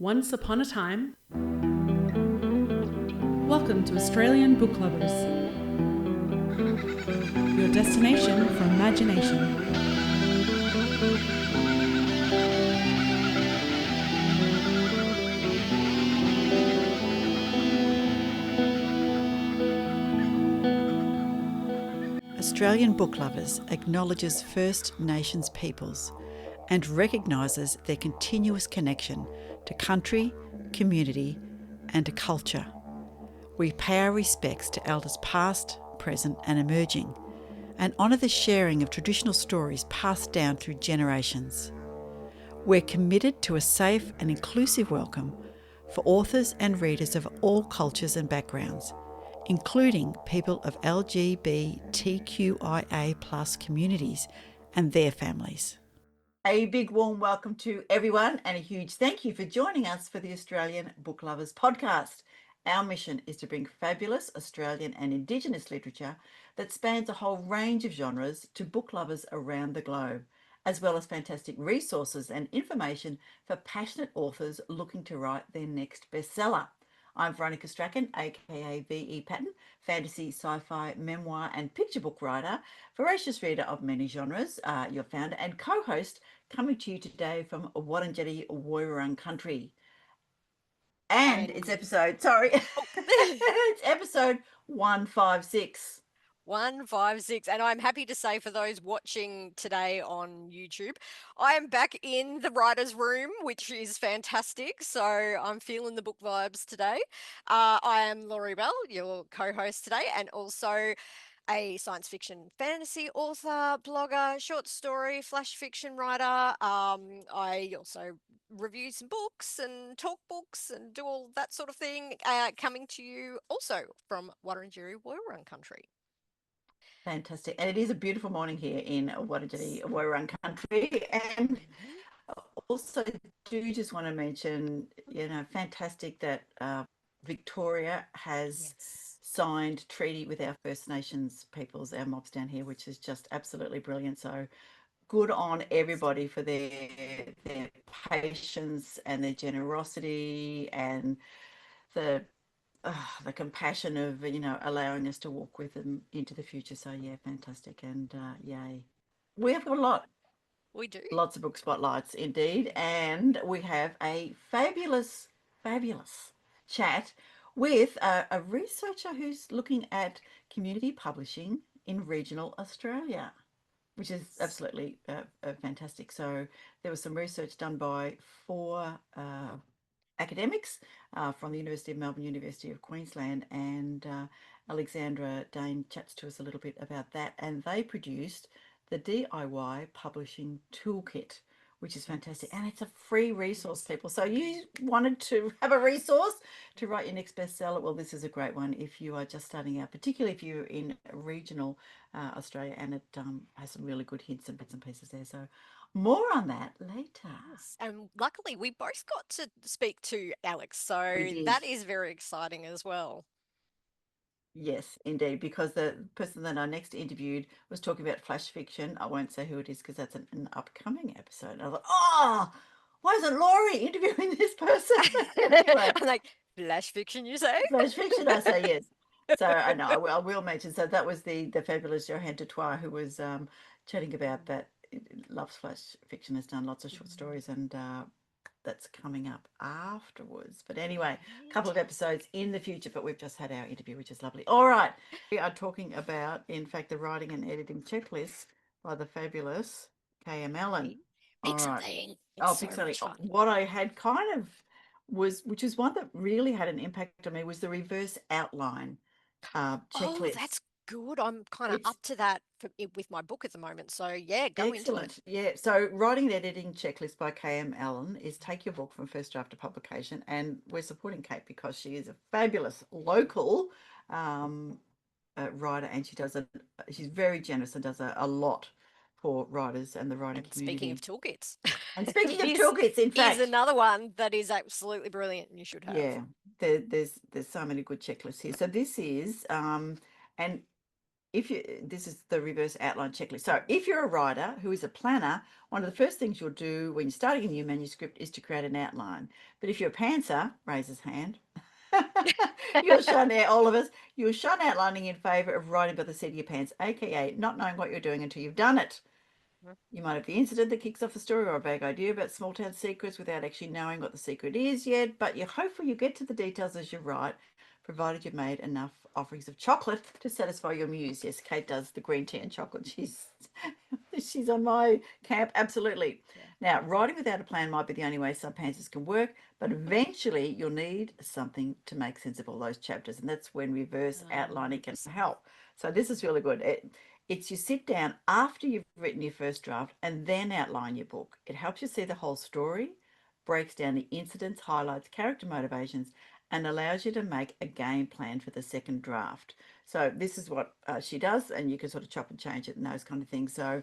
Once upon a time. Welcome to Australian Book Lovers, your destination for imagination. Australian Book Lovers acknowledges First Nations peoples and recognises their continuous connection to country, community and to culture. We pay our respects to elders past, present and emerging, and honour the sharing of traditional stories passed down through generations. We're committed to a safe and inclusive welcome for authors and readers of all cultures and backgrounds, including people of LGBTQIA+ communities and their families. A big warm welcome to everyone and a huge thank you for joining us for the Australian Book Lovers podcast. Our mission is to bring fabulous Australian and Indigenous literature that spans a whole range of genres to book lovers around the globe, as well as fantastic resources and information for passionate authors looking to write their next bestseller. I'm Veronica Strachan, aka V.E. Patton, fantasy, sci-fi, memoir and picture book writer, voracious reader of many genres, your founder and co-host, coming to you today from Wurundjeri Woiwurrung country. And it's episode, it's episode 156. 156, and I'm happy to say for those watching today on YouTube, I am back in the writer's room, which is fantastic. So I'm feeling the book vibes today. I am Laurie Bell, your co-host today, and also a science fiction fantasy author, blogger, short story, flash fiction writer. I also review some books and talk books and do all that sort of thing, coming to you also from Wurundjeri Woiwurrung country. Fantastic. And it is a beautiful morning here in Wurundjeri Woiwurrung country. And also do just want to mention, fantastic that Victoria has signed treaty with our First Nations peoples, our mobs down here, which is just absolutely brilliant. So good on everybody for their patience and their generosity and the compassion of, allowing us to walk with them into the future. So yeah, fantastic. And yay. We have got a lot. We do. Lots of book spotlights indeed. And we have a fabulous chat with a researcher who's looking at community publishing in regional Australia, which is absolutely fantastic. So there was some research done by 4 academics from the University of Melbourne, University of Queensland, and Alexandra Dane chats to us a little bit about that. And they produced the DIY Publishing Toolkit, which is fantastic. And it's a free resource, people. So you wanted to have a resource to write your next bestseller. Well, this is a great one if you are just starting out, particularly if you're in regional Australia, and it has some really good hints and bits and pieces there. So more on that later. Yes. And luckily, we both got to speak to Alex, so that is very exciting as well. Yes, indeed, because the person that I next interviewed was talking about flash fiction. I won't say who it is because that's an upcoming episode. And I thought, why isn't Laurie interviewing this person? Anyway, I'm like, flash fiction, you say? Flash fiction, I say yes. So I know I will mention. So that was the fabulous Johanne Dutoit who was chatting about that. Loves flash fiction, has done lots of short stories, and that's coming up afterwards. But anyway, a couple of episodes in the future, but we've just had our interview, which is lovely. All right. We are talking about, in fact, the writing and editing checklist by the fabulous KM Allan. Pick something. Pick something. What I had kind of which is one that really had an impact on me, was the reverse outline checklist. Oh, that's good. I'm kind of up to that with my book at the moment. So yeah, go into it. Yeah. So writing and editing checklist by KM Allan is take your book from first draft to publication, and we're supporting Kate because she is a fabulous local writer, and she's very generous and does a lot for writers and the writing community. Speaking of toolkits. And speaking of toolkits, in fact, is another one that is absolutely brilliant and you should have. Yeah, there's so many good checklists here. So this is and this is the reverse outline checklist. So if you're a writer who is a planner, one of the first things you'll do when you're starting a new manuscript is to create an outline. But if you're a pantser, raise his hand. You'll shun all of us. You'll shun outlining in favour of writing by the seat of your pants, aka not knowing what you're doing until you've done it. You might have the incident that kicks off the story or a vague idea about small town secrets without actually knowing what the secret is yet, but you're hopeful you get to the details as you write, provided you've made enough offerings of chocolate to satisfy your muse. Yes, Kate does the green tea and chocolate. She's on my camp, absolutely. Yeah. Now, writing without a plan might be the only way some pantsers can work, but eventually you'll need something to make sense of all those chapters, and that's when reverse outlining can help. So this is really good. It's you sit down after you've written your first draft and then outline your book. It helps you see the whole story, breaks down the incidents, highlights character motivations, and allows you to make a game plan for the second draft. So this is what she does, and you can sort of chop and change it and those kind of things. So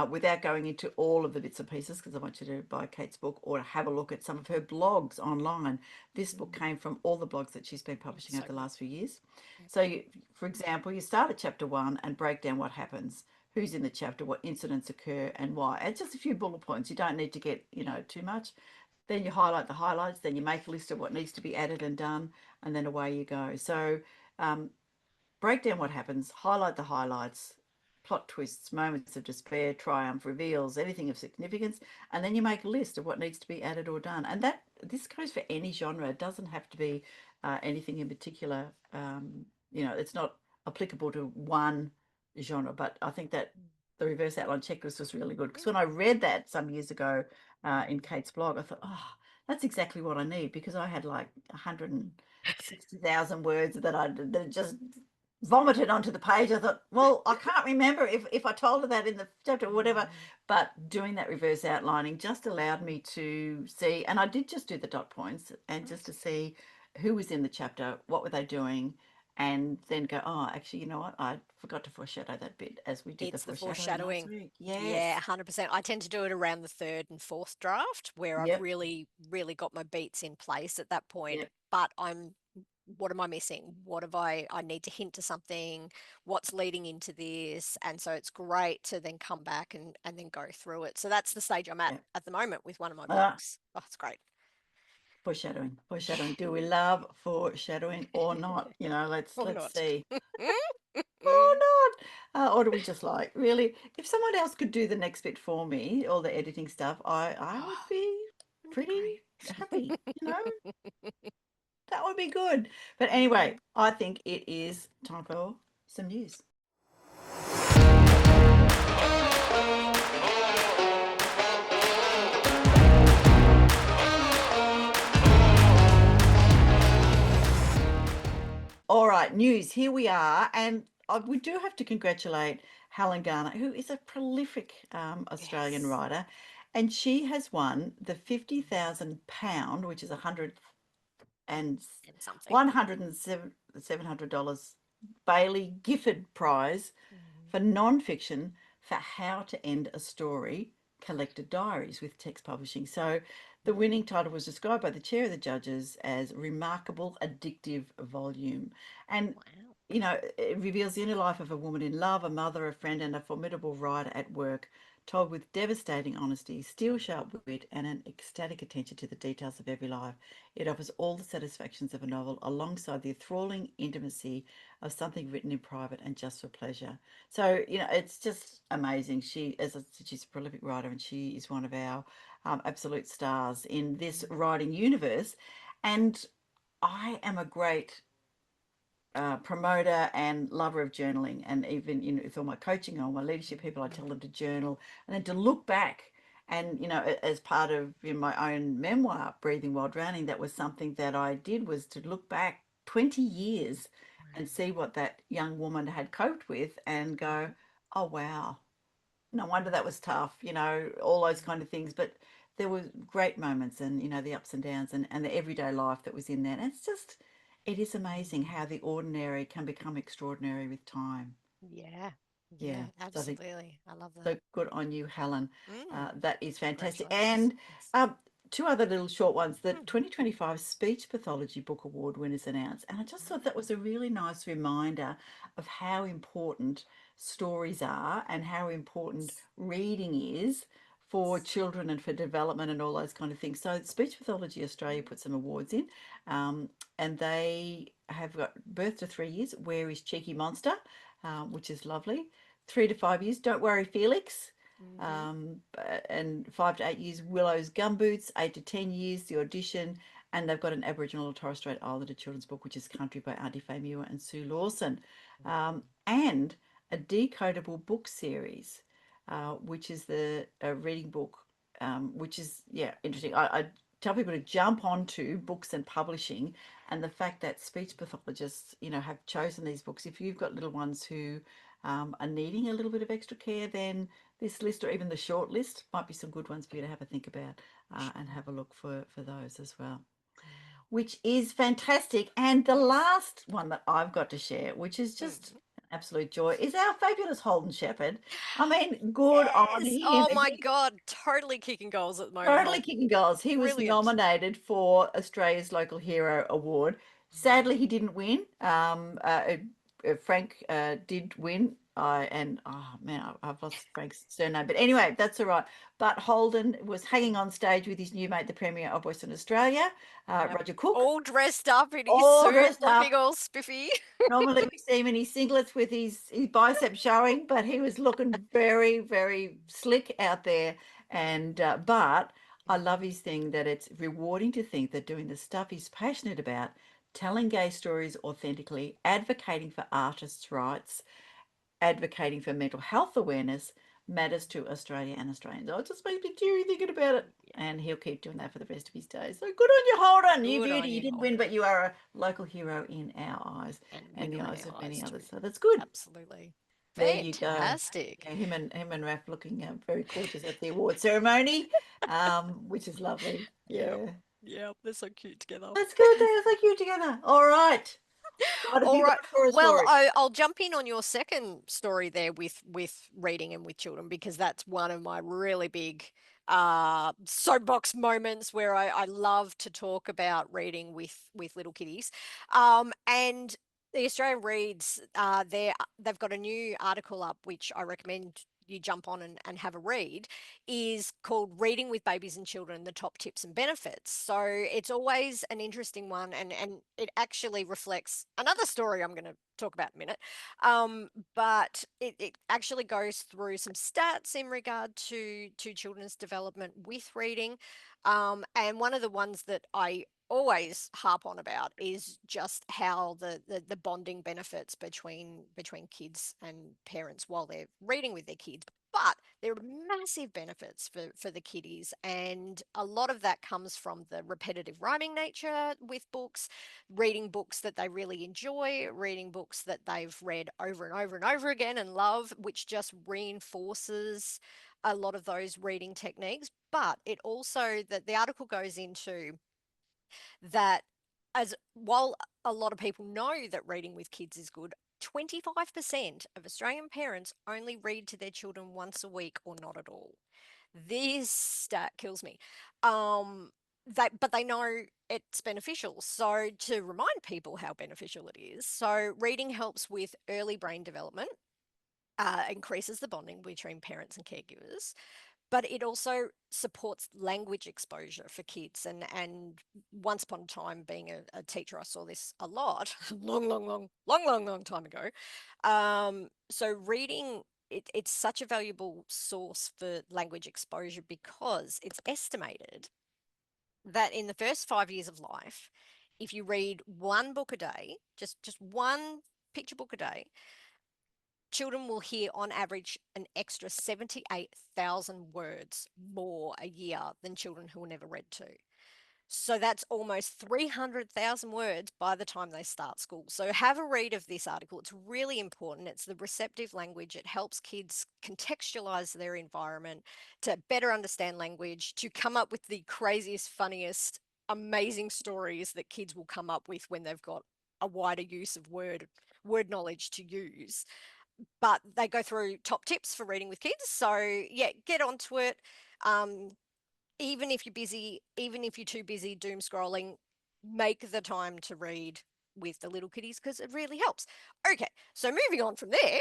without going into all of the bits and pieces, because I want you to buy Kate's book or have a look at some of her blogs online. This book came from all the blogs that she's been publishing over the last few years. So, for example, you start at chapter 1 and break down what happens, who's in the chapter, what incidents occur, and why. It's just a few bullet points. You don't need to get, too much. Then you highlight the highlights. Then you make a list of what needs to be added and done, and then away you go. So, break down what happens, highlight the highlights, plot twists, moments of despair, triumph, reveals, anything of significance, and then you make a list of what needs to be added or done. And this goes for any genre. It doesn't have to be anything in particular. It's not applicable to one genre, but I think that the reverse outline checklist was really good, because when I read that some years ago in Kate's blog, I thought, oh, that's exactly what I need, because I had like 160,000 words that just vomited onto the page. I thought, well, I can't remember if I told her that in the chapter or whatever, but doing that reverse outlining just allowed me to see, and I did just do the dot points, and just to see who was in the chapter, what were they doing, and then go, oh, actually, you know what? I forgot to foreshadow that bit as we did It's the the foreshadowing last foreshadowing. week. Yes. Yeah, 100%. I tend to do it around the third and fourth draft, where I've Yep. really, really got my beats in place at that point. Yep. But what am I missing? What have I need to hint to something, what's leading into this? And so it's great to then come back and then go through it. So that's the stage I'm Yep. at the moment with one of my Ah, books. Oh, it's great. foreshadowing. Do we love foreshadowing or not? Let's Or not. see. Or not. Or do we just like, really, if someone else could do the next bit for me, all the editing stuff, I would be pretty happy, that would be good. But anyway, I think it is time for some news. All right, news. Here we are, and we do have to congratulate Helen Garner, who is a prolific Australian Yes. writer, and she has won the £50,000, which is And something. $700 Bailey Gifford Prize for non-fiction for How to End a Story, Collected Diaries with Text Publishing. So the winning title was described by the chair of the judges as Remarkable Addictive Volume. And, Wow. it reveals the inner life of a woman in love, a mother, a friend, and a formidable writer at work, told with devastating honesty, steel sharp wit, and an ecstatic attention to the details of every life. It offers all the satisfactions of a novel alongside the enthralling intimacy of something written in private and just for pleasure. So, it's just amazing. As I said, she's a prolific writer, and she is one of our absolute stars in this writing universe. And I am a great promoter and lover of journaling, and even with all my coaching and all my leadership people, I tell them to journal and then to look back. And as part of my own memoir, Breathing While Drowning, that was something that I did, was to look back 20 years and see what that young woman had coped with and go, oh wow, no wonder that was tough, all those kind of things. But there were great moments, and the ups and downs, and the everyday life that was in there. And it is amazing how the ordinary can become extraordinary with time. Yeah. Yeah, Yeah, so I think, absolutely. I love so that. good on you, Helen. That is fantastic. Congratulations. And Yes. two other little short ones. The 2025 Speech Pathology Book Award winners announced, and I just thought that was a really nice reminder of how important stories are and how important reading is for children and for development and all those kind of things. So Speech Pathology Australia put some awards in, and they have got Birth to 3 Years, Where is Cheeky Monster, which is lovely. 3 to 5 years, Don't Worry Felix. And 5 to 8 years, Willow's Gumboots. 8 to 10 years, The Audition. And they've got an Aboriginal and Torres Strait Islander children's book, which is Country by Auntie Faye Muir and Sue Lawson. And a decodable book series, which is the reading book, which is, interesting. I tell people to jump onto books and publishing, and the fact that speech pathologists, have chosen these books. If you've got little ones who are needing a little bit of extra care, then this list or even the short list might be some good ones for you to have a think about and have a look for those as well, which is fantastic. And the last one that I've got to share, which is just an absolute joy, is our fabulous Holden Sheppard. I mean, good on him. Oh my God, totally kicking goals at the moment. Totally kicking goals. He was Brilliant. nominated for Australia's Local Hero Award. Sadly, he didn't win. Frank did win. I've lost Frank's surname, but anyway, that's all right. But Holden was hanging on stage with his new mate, the Premier of Western Australia, Roger Cook. All dressed up in his All suit, dressed up. looking all spiffy. Normally we see him in his singlets with his bicep showing, but he was looking very, very slick out there. And but I love his thing that it's rewarding to think that doing the stuff he's passionate about, telling gay stories authentically, advocating for artists' rights, advocating for mental health awareness matters to Australia and Australians. Oh, it just makes me teary thinking about it. And he'll keep doing that for the rest of his days. So good on you, Holden. You beauty. You didn't win, but you are a local hero in our eyes and the eyes of many others. So that's good. Absolutely. There you go. Fantastic. Yeah, him and Raph looking very gorgeous at the award ceremony, which is lovely. Yeah. Yeah, they're so cute together. That's good. They're so cute together. All right. All right. Well, I'll jump in on your second story there with reading and with children, because that's one of my really big soapbox moments where I love to talk about reading with little kiddies. And the Australian Reads, they've got a new article up, which I recommend you jump on and have a read, is called Reading with Babies and Children, the Top Tips and Benefits. So it's always an interesting one, and it actually reflects another story I'm going to talk about in a minute. But it actually goes through some stats in regard to children's development with reading. And one of the ones that I always harp on about is just how the bonding benefits between kids and parents while they're reading with their kids. But there are massive benefits for the kiddies, and a lot of that comes from the repetitive rhyming nature with books, reading books that they really enjoy, reading books that they've read over and over and over again and love, which just reinforces a lot of those reading techniques. But it also, that the article goes into that, as while a lot of people know that reading with kids is good, 25% of Australian parents only read to their children once a week or not at all. This stat kills me. But they know it's beneficial. So to remind people how beneficial it is, so reading helps with early brain development, increases the bonding between parents and caregivers, but it also supports language exposure for kids. And once upon a time, being a teacher, I saw this a lot, long time ago. So reading, it's such a valuable source for language exposure, because it's estimated that in the first 5 years of life, if you read one book a day, just one picture book a day, children will hear on average an extra 78,000 words more a year than children who were never read to. So that's almost 300,000 words by the time they start school. So have a read of this article. It's really important. It's the receptive language. It helps kids contextualize their environment, to better understand language, to come up with the craziest, funniest, amazing stories that kids will come up with when they've got a wider use of word knowledge to use. But they go through top tips for reading with kids. So yeah, get onto it. even if you're busy, even if you're too busy doom scrolling, make the time to read with the little kitties because it really helps. Okay, so moving on from there,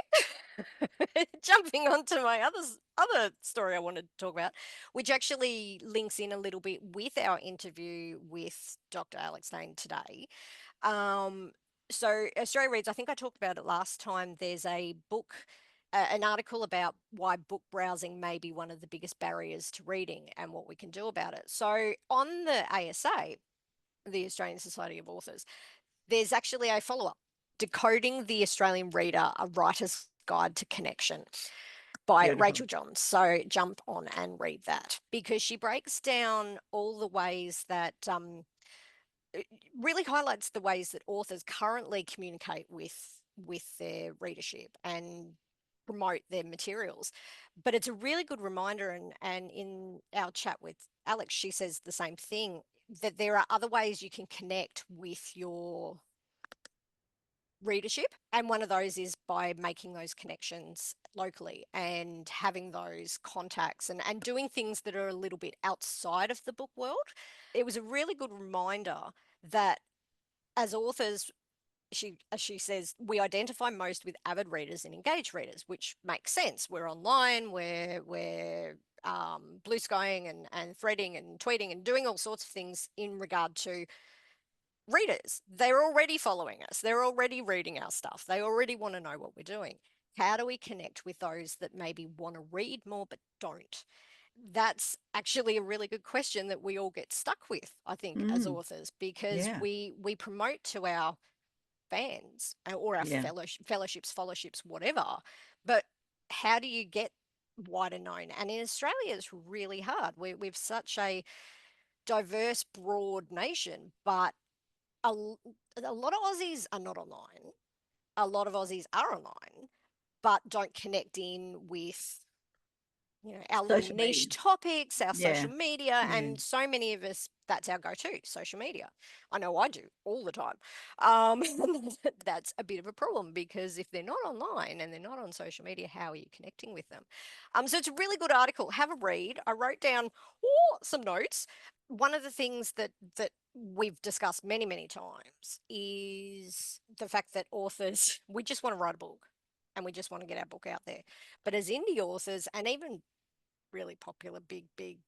jumping on to my other story I wanted to talk about, which actually links in a little bit with our interview with Dr. Alex Dane today. Um, so Australia Reads, I think I talked about it last time. There's a book, an article about why book browsing may be one of the biggest barriers to reading and what we can do about it. So on the ASA, the Australian Society of Authors, there's actually a follow-up, Decoding the Australian Reader, a Writer's Guide to Connection by Beautiful. Rachel Johns. So jump on and read that because she breaks down all the ways that it really highlights the ways that authors currently communicate with their readership and promote their materials. But it's a really good reminder, and in our chat with Alex, she says the same thing, that there are other ways you can connect with your readership, and one of those is by making those connections locally and having those contacts and doing things that are a little bit outside of the book world. It was a really good reminder that as authors, as she says, we identify most with avid readers and engaged readers, which makes sense. We're online, we're blue skying and threading and tweeting and doing all sorts of things in regard to readers. They're already following us. They're already reading our stuff. They already want to know what we're doing. How do we connect with those that maybe want to read more but don't? That's actually a really good question that we all get stuck with, I think, as authors, because Yeah. we promote to our fans or our Yeah. fellowships, whatever. But how do you get wider known? And in Australia, it's really hard. We've such a diverse, broad nation, but a, a lot of Aussies are not online. A lot of Aussies are online, but don't connect in with our little Social niche media. topics, our Yeah. social media, Yeah. and so many of us, that's our go-to, social media. I know I do all the time. That's a bit of a problem because if they're not online and they're not on social media, how are you connecting with them? So it's a really good article. Have a read. I wrote down some notes. One of the things that we've discussed many, many times is the fact that authors, we just want to write a book and we just want to get our book out there. But as indie authors and even really popular, big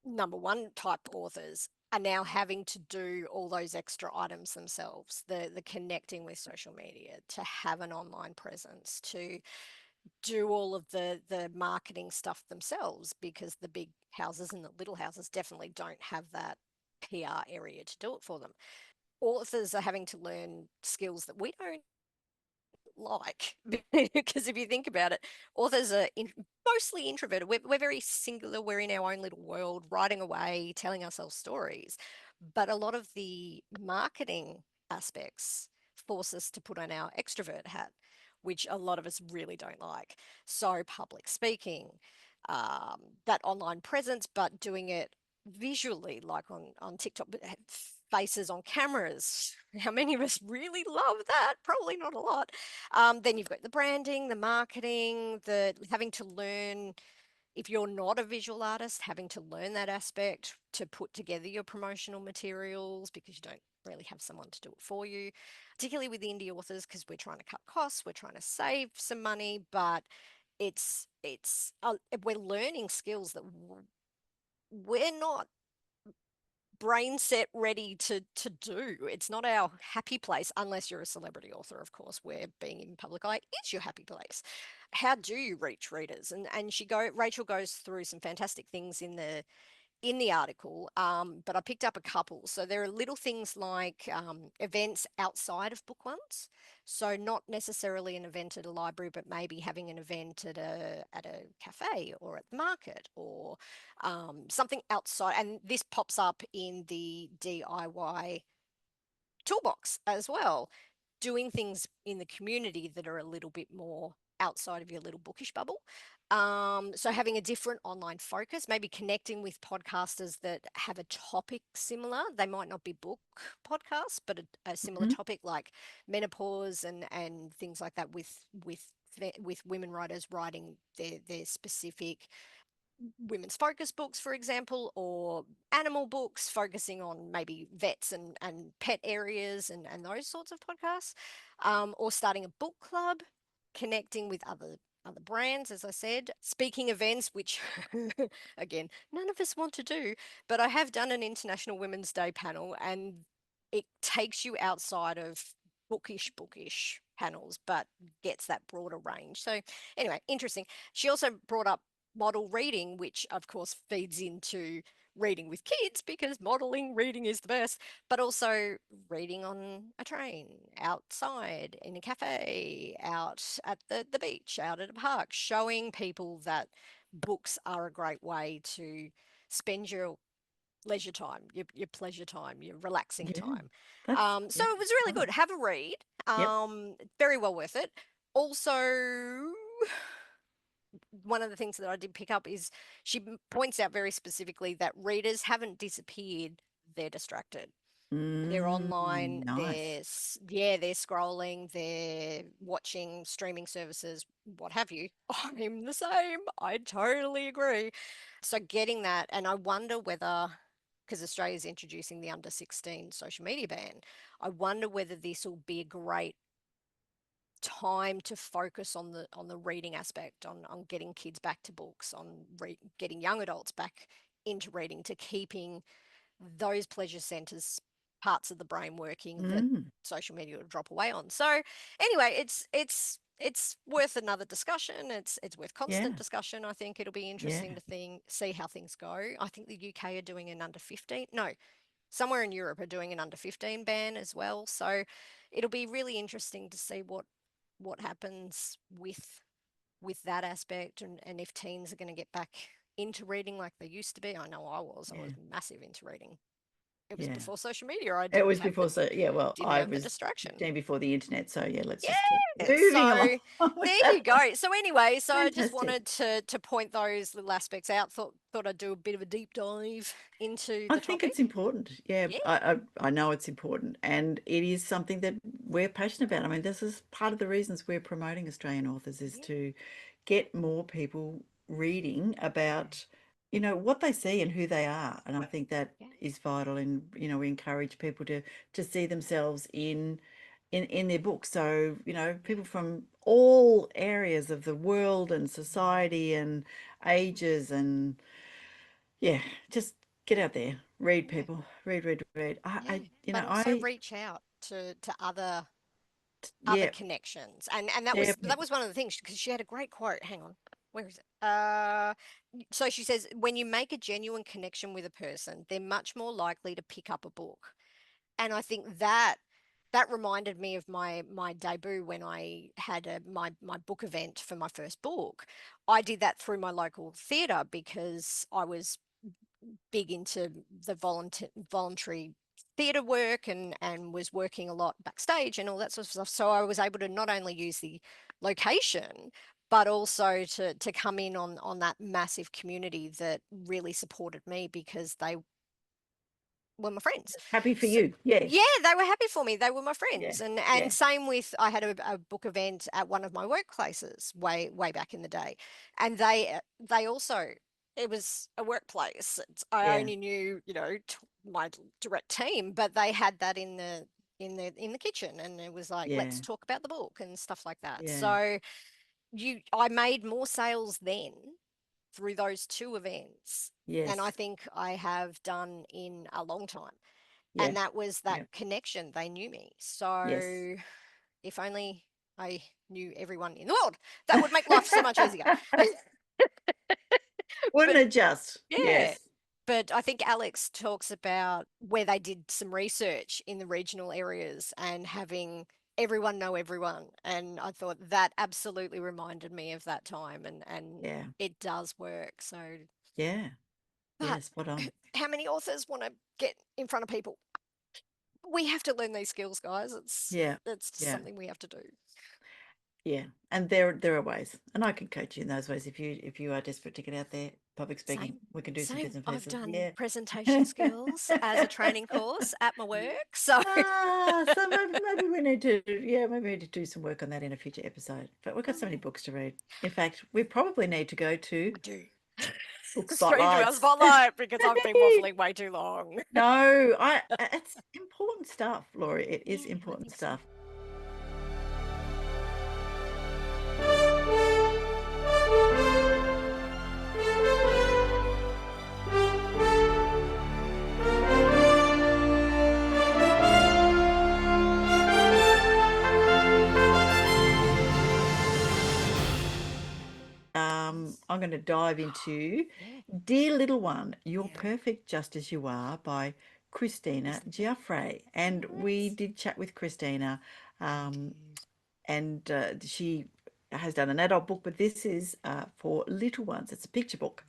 number one type authors are now having to do all those extra items themselves, the connecting with social media, to have an online presence, to do all of the marketing stuff themselves, because the big houses and the little houses definitely don't have that PR area to do it for them. Authors are having to learn skills that we don't like because if you think about it, authors are mostly introverted. We're very singular. We're in our own little world, writing away, telling ourselves stories. But a lot of the marketing aspects force us to put on our extrovert hat, which a lot of us really don't like. So public speaking, that online presence, but doing it visually, like on TikTok, faces on cameras. How many of us really love that? Probably not a lot. Then you've got the branding, the marketing, the having to learn, if you're not a visual artist, having to learn that aspect to put together your promotional materials because you don't really have someone to do it for you, particularly with indie authors, because we're trying to cut costs, we're trying to save some money, but we're learning skills that we're not brain set ready to do. It's not our happy place unless you're a celebrity author, of course, where being in public eye is your happy place. How do you reach readers? And Rachel goes through some fantastic things in the article, but I picked up a couple. So there are little things like events outside of book ones. So not necessarily an event at a library, but maybe having an event at a cafe or at the market or something outside. And this pops up in the DIY toolbox as well, doing things in the community that are a little bit more outside of your little bookish bubble. So having a different online focus, maybe connecting with podcasters that have a topic similar. They might not be book podcasts, but a similar topic like menopause and things like that with women writers writing their specific women's focus books, for example, or animal books focusing on maybe vets and pet areas and those sorts of podcasts, or starting a book club, connecting with other brands, as I said, speaking events, which again, none of us want to do, but I have done an International Women's Day panel, and it takes you outside of bookish panels, but gets that broader range. So anyway, interesting. She also brought up model reading, which of course feeds into reading with kids because modeling reading is the best, but also reading on a train, outside, in a cafe, out at the beach, out at a park, showing people that books are a great way to spend your leisure time, your pleasure time, your relaxing Yeah. time. That's So it was really good. Have a read. Yep. Very well worth it. Also, one of the things that I did pick up is she points out very specifically that readers haven't disappeared, they're distracted. They're online, Nice. they're scrolling, they're watching streaming services, what have you. I'm the same. I totally agree. So getting that, and I wonder whether, because Australia's introducing the under 16 social media ban, I wonder whether this will be a great time to focus on the reading aspect, on getting kids back to books, on getting young adults back into reading, to keeping those pleasure centers, parts of the brain working that social media will drop away on. So anyway, it's worth another discussion. It's worth constant discussion. I think it'll be interesting to see how things go. I think the UK are doing an under 15. No, somewhere in Europe are doing an under 15 ban as well. So it'll be really interesting to see what happens with that aspect, and if teens are going to get back into reading like they used to be. I know I was massive into reading. It was before social media. I It didn't was have before, well, didn't I have the was distraction. 15 before the internet, so let's Yeah, just keep moving along. so there you go. So anyway, so I just Fantastic. wanted to point those little aspects out. Thought I'd do a bit of a deep dive into I the think topic. it's important. Yeah, Yeah, I know it's important, and it is something that we're passionate about. I mean, this is part of the reasons we're promoting Australian authors, is yeah, to get more people reading about, what they see and who they are. And I think that yeah, is vital. And, we encourage people to see themselves in their books. So, yeah, people from all areas of the world and society and ages, and just get out there, read, yeah, people, read. yeah. But also I reach out to other yeah, connections, and that was definitely. one of the things, because she had a great quote. Hang on, where is it? So she says, when you make a genuine connection with a person, they're much more likely to pick up a book. And I think that reminded me of my debut when I had my book event for my first book. I did that through my local theatre because I was big into the voluntary theatre work, and was working a lot backstage and all that sort of stuff. So I was able to not only use the location, but also to come in on that massive community that really supported me because they were my friends. Happy for So you. Yeah, yeah, they were happy for me. They were my yeah, friends. And yeah, same with, I had a book event at one of my workplaces way back in the day. And they also, it was a workplace. I yeah, only knew, my direct team, but they had that in the kitchen, and it was like, yeah, let's talk about the book and stuff like that. yeah, So I made more sales then through those two events than I yes, think I have done in a long time. yeah, And that was that yeah, connection. They knew me. yes. So if only I knew everyone in the world, that would make life so much easier. Wouldn't But it just? yeah, Yes, but I think Alex talks about where they did some research in the regional areas and having everyone know everyone. And I thought that absolutely reminded me of that time, and yeah, it does work. So, yeah, but yeah, spot on. how many authors want to get in front of people? We have to learn these skills, guys. Yeah, It's just yeah, something we have to do. yeah. And there are ways, and I can coach you in those ways if you are desperate to get out there. Public speaking, Same, we can do some same. bits and I've pieces. done Yeah. presentation skills as a training course at my work. So So maybe we need to, maybe we need to do some work on that in a future episode. But we've got so many books to read. In fact, we probably need to go to I do. Book Straight to our spotlights. spotlight because I've been waffling way too long. No, it's important stuff, Laurie. It is Yeah, I important think so. stuff. I'm going to dive into Yeah. Dear Little One, You're Yeah. Perfect Just As You Are by Christina Giuffré. And we Yes. did chat with Christina, We um, did. and she has done an adult book, but this is for little ones. It's a picture book.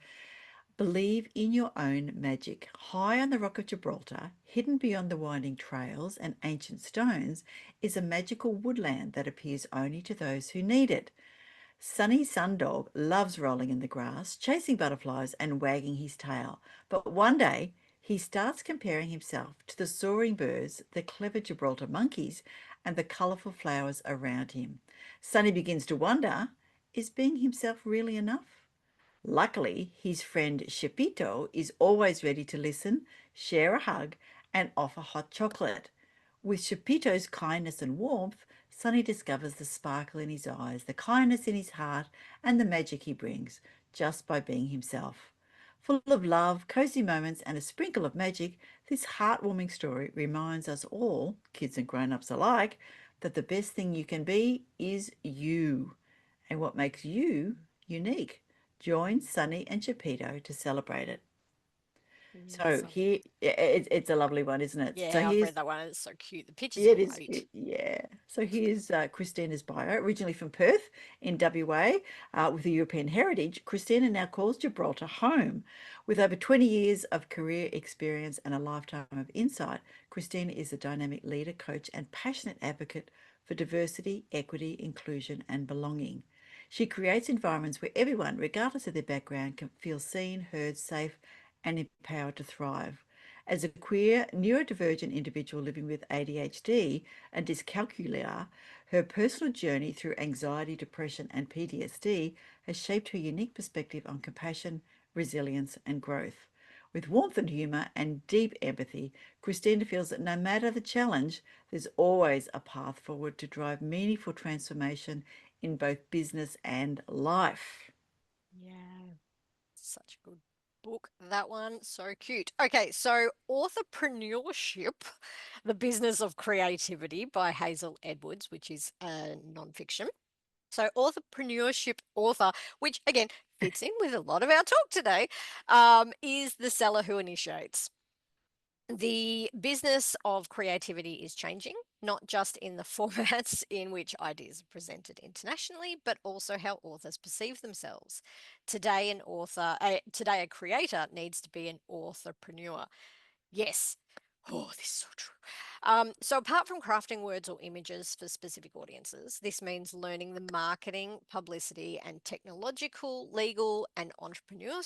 Believe in your own magic. High on the rock of Gibraltar, hidden beyond the winding trails and ancient stones, is a magical woodland that appears only to those who need it. Sunny Sundog loves rolling in the grass, chasing butterflies and wagging his tail. But one day he starts comparing himself to the soaring birds, the clever Gibraltar monkeys, and the colourful flowers around him. Sunny begins to wonder, is being himself really enough? Luckily, his friend Shepito is always ready to listen, share a hug, and offer hot chocolate. With Shepito's kindness and warmth, Sonny discovers the sparkle in his eyes, the kindness in his heart, and the magic he brings just by being himself. Full of love, cozy moments, and a sprinkle of magic, this heartwarming story reminds us all, kids and grown-ups alike, that the best thing you can be is you, and what makes you unique. Join Sunny and Chapito to celebrate it. So Yes. here, it's a lovely one, isn't it? So Yeah, I've read here's that one. It's so cute. The pictures are it is, great. yeah. So here's Christina's bio. Originally from Perth in WA, with a European heritage, Christina now calls Gibraltar home. With over 20 years of career experience and a lifetime of insight, Christina is a dynamic leader, coach, and passionate advocate for diversity, equity, inclusion, and belonging. She creates environments where everyone, regardless of their background, can feel seen, heard, safe, and empowered to thrive. As a queer, neurodivergent individual living with ADHD and dyscalculia, her personal journey through anxiety, depression, and PTSD has shaped her unique perspective on compassion, resilience, and growth. With warmth and humour and deep empathy, Christina feels that no matter the challenge, there's always a path forward to drive meaningful transformation in both business and life. Yeah. Such a good book. That one, so cute. Okay, so Authorpreneurship, The Business of Creativity by Hazel Edwards, which is a nonfiction. So authorpreneurship author, which again fits in with a lot of our talk today, is the seller who initiates. The business of creativity is changing, not just in the formats in which ideas are presented internationally, but also how authors perceive themselves. Today a creator needs to be an authorpreneur. Yes. Oh, this is so true. So apart from crafting words or images for specific audiences, this means learning the marketing, publicity, and technological, legal, and entrepreneurial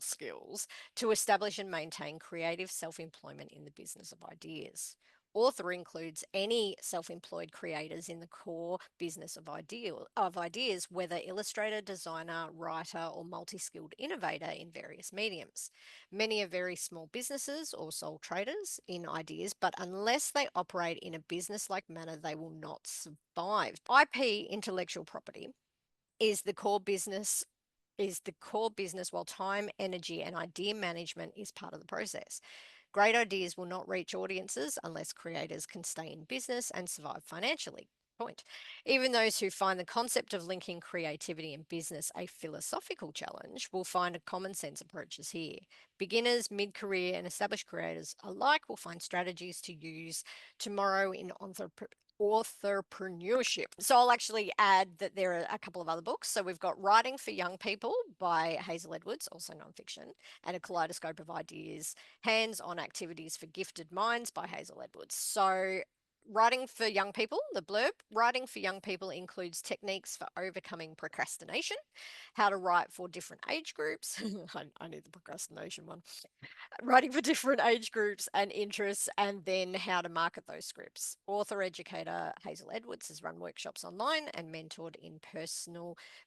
skills to establish and maintain creative self-employment in the business of ideas. Author includes any self-employed creators in the core business of ideas, whether illustrator, designer, writer, or multi-skilled innovator in various mediums. Many are very small businesses or sole traders in ideas, but unless they operate in a business-like manner, they will not survive. IP, intellectual property, is the core business while time, energy, and idea management is part of the process. Great ideas will not reach audiences unless creators can stay in business and survive financially. Point. Even those who find the concept of linking creativity and business a philosophical challenge will find a common sense approaches here. Beginners, mid-career, and established creators alike will find strategies to use tomorrow in authorpreneurship. So I'll actually add that there are a couple of other books. So we've got Writing for Young People by Hazel Edwards, also nonfiction, and A Kaleidoscope of Ideas, Hands-on Activities for Gifted Minds by Hazel Edwards. So Writing for young people, the blurb, writing for young people includes techniques for overcoming procrastination, how to write for different age groups. I need the procrastination one. Writing for different age groups and interests, and then how to market those scripts. Author educator Hazel Edwards has run workshops online and mentored in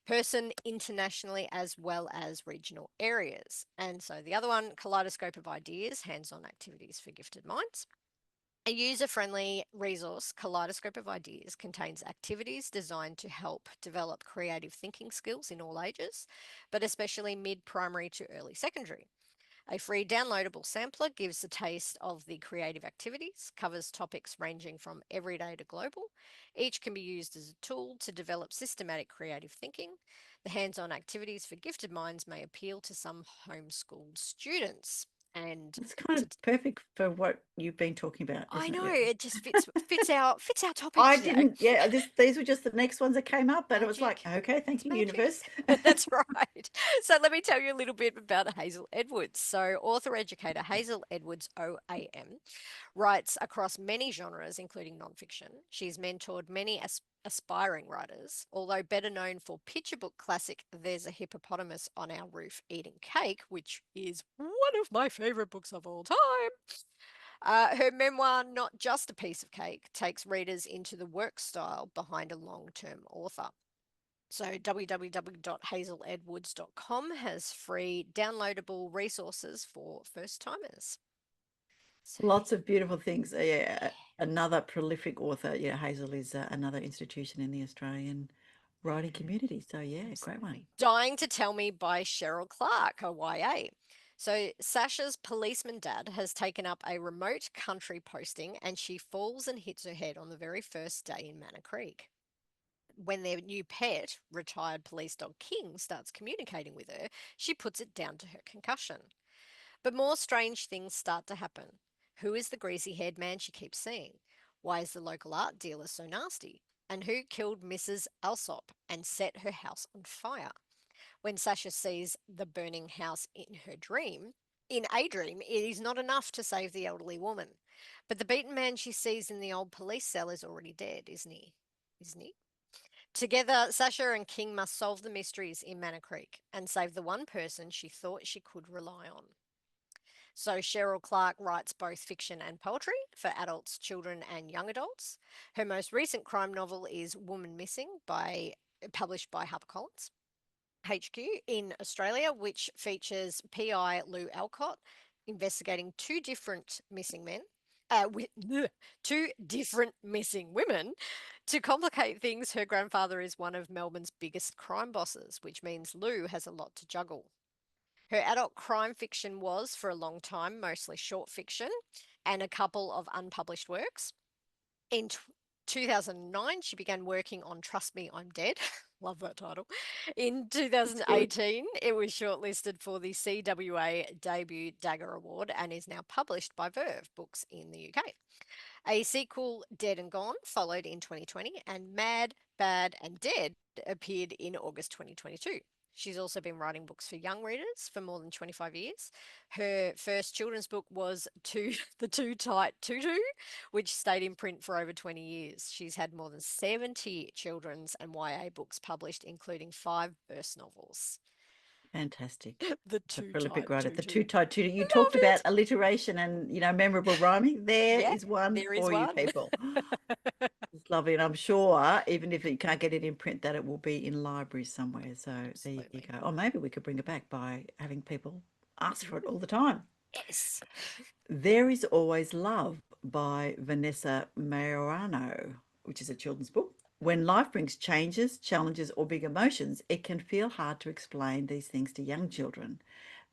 person internationally as well as regional areas. And so the other one, Kaleidoscope of Ideas, hands-on activities for gifted minds. A user-friendly resource, Kaleidoscope of Ideas, contains activities designed to help develop creative thinking skills in all ages, but especially mid-primary to early secondary. A free downloadable sampler gives a taste of the creative activities, covers topics ranging from everyday to global. Each can be used as a tool to develop systematic creative thinking. The hands-on activities for gifted minds may appeal to some homeschooled students. And It's kind to, of perfect for what you've been talking about, I isn't know it? it just fits our topic I today. didn't, yeah, these were just the next ones that came up, but it was like, Magic. okay, thank It's you, magic. universe. That's right. So let me tell you a little bit about Hazel Edwards. So author educator Hazel Edwards OAM writes across many genres, including nonfiction. She's mentored many aspiring writers, although better known for picture book classic There's a Hippopotamus on Our Roof Eating Cake, which is one of my favorite books of all time. Her memoir, Not Just a Piece of Cake, takes readers into the work style behind a long-term author. So www.hazeledwards.com has free downloadable resources for first timers. So, Lots of beautiful things. Yeah, another prolific author. Yeah, Hazel is another institution in the Australian writing community. So yeah, great one. absolutely. Dying to Tell Me by Cheryl Clark, a YA. So Sasha's policeman dad has taken up a remote country posting and she falls and hits her head on the very first day in Manor Creek. When their new pet, retired police dog King, starts communicating with her, she puts it down to her concussion. But more strange things start to happen. Who is the greasy haired man she keeps seeing? Why is the local art dealer so nasty? And who killed Mrs. Alsop and set her house on fire? When Sasha sees the burning house in a dream, it is not enough to save the elderly woman. But the beaten man she sees in the old police cell is already dead, isn't he? Isn't he? Together, Sasha and King must solve the mysteries in Manor Creek and save the one person she thought she could rely on. So Cheryl Clark writes both fiction and poetry for adults, children, and young adults. Her most recent crime novel is Woman Missing, published by HarperCollins HQ in Australia, which features PI Lou Alcott investigating two different missing men. With two different missing women. To complicate things, her grandfather is one of Melbourne's biggest crime bosses, which means Lou has a lot to juggle. Her adult crime fiction was, for a long time, mostly short fiction and a couple of unpublished works. In 2009, she began working on Trust Me, I'm Dead. Love that title. In It's good. 2018, it was shortlisted for the CWA Debut Dagger Award and is now published by Verve Books in the UK. A sequel, Dead and Gone, followed in 2020, and Mad, Bad, and Dead appeared in August 2022. She's also been writing books for young readers for more than 25 years. Her first children's book was The Too Tight Tutu, which stayed in print for over 20 years. She's had more than 70 children's and YA books published, including 5 verse novels. Fantastic. The It's a Too prolific Tight writer. The Tutu. two-tide tutor. You Love talked about it. alliteration and memorable rhyming. There Yeah, is one there is for you one. people. It's lovely, and I'm sure even if you can't get it in print, that it will be in libraries somewhere. So there you Absolutely. go. Or maybe we could bring it back by having people ask for it all the time. Yes. There is Always Love by Vanessa Majorano, which is a children's book. When life brings changes, challenges, or big emotions, it can feel hard to explain these things to young children.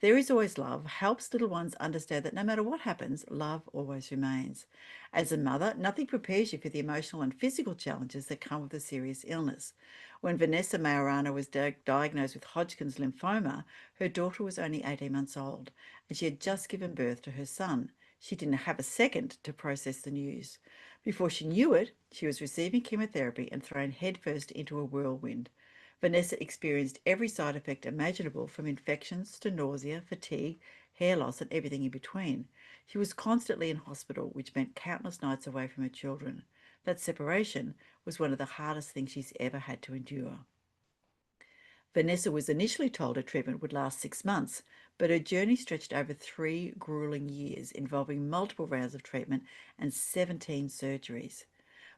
There is Always Love helps little ones understand that no matter what happens, love always remains. As a mother, nothing prepares you for the emotional and physical challenges that come with a serious illness. When Vanessa Majorana was diagnosed with Hodgkin's lymphoma, her daughter was only 18 months old, and she had just given birth to her son. She didn't have a second to process the news. Before she knew it, she was receiving chemotherapy and thrown headfirst into a whirlwind. Vanessa experienced every side effect imaginable, from infections to nausea, fatigue, hair loss, and everything in between. She was constantly in hospital, which meant countless nights away from her children. That separation was one of the hardest things she's ever had to endure. Vanessa was initially told her treatment would last 6 months, but her journey stretched over 3 grueling years, involving multiple rounds of treatment and 17 surgeries.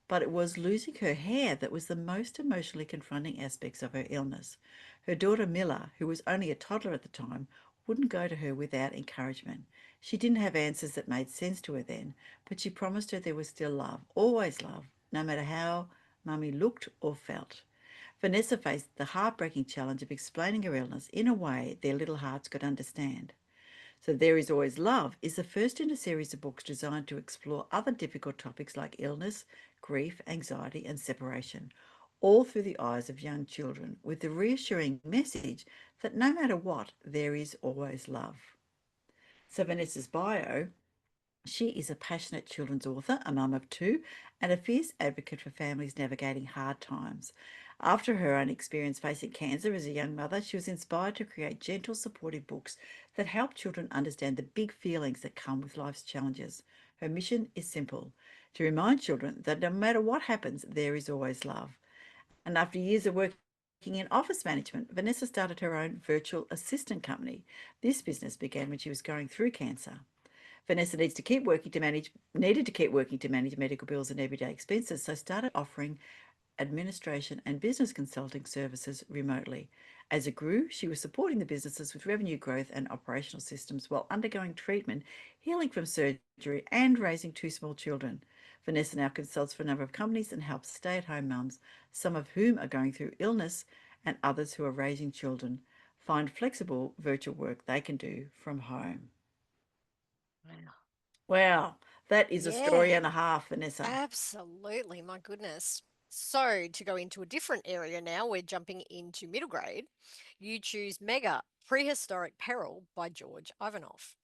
But it was losing her hair that was the most emotionally confronting aspects of her illness. Her daughter Milla, who was only a toddler at the time, wouldn't go to her without encouragement. She didn't have answers that made sense to her then, but she promised her there was still love, always love, no matter how Mummy looked or felt. Vanessa faced the heartbreaking challenge of explaining her illness in a way their little hearts could understand. So There Is Always Love is the first in a series of books designed to explore other difficult topics like illness, grief, anxiety, and separation, all through the eyes of young children, with the reassuring message that no matter what, there is always love. So Vanessa's bio: she is a passionate children's author, a mum of two, and a fierce advocate for families navigating hard times. After her own experience facing cancer as a young mother, she was inspired to create gentle, supportive books that help children understand the big feelings that come with life's challenges. Her mission is simple: to remind children that no matter what happens, there is always love. And after years of working in office management, Vanessa started her own virtual assistant company. This business began when she was going through cancer. Vanessa needed to keep working to manage medical bills and everyday expenses, so started offering administration and business consulting services remotely. As it grew, she was supporting the businesses with revenue growth and operational systems while undergoing treatment, healing from surgery, and raising two small children. Vanessa now consults for a number of companies and helps stay-at-home mums, some of whom are going through illness and others who are raising children, find flexible virtual work they can do from home. Wow. Wow, that is a story Yeah, and a half, Vanessa. absolutely. My goodness. So, to go into a different area now, we're jumping into middle grade. You choose Mega Prehistoric Peril by George Ivanov.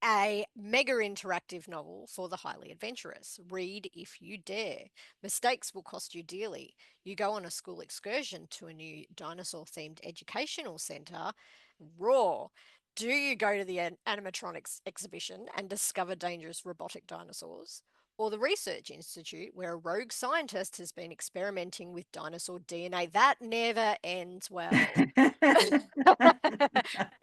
A mega interactive novel for the highly adventurous. Read if you dare. Mistakes will cost you dearly. You go on a school excursion to a new dinosaur themed educational centre. Raw. Do you go to the animatronics exhibition and discover dangerous robotic dinosaurs? Or the Research Institute, where a rogue scientist has been experimenting with dinosaur DNA? That never ends well.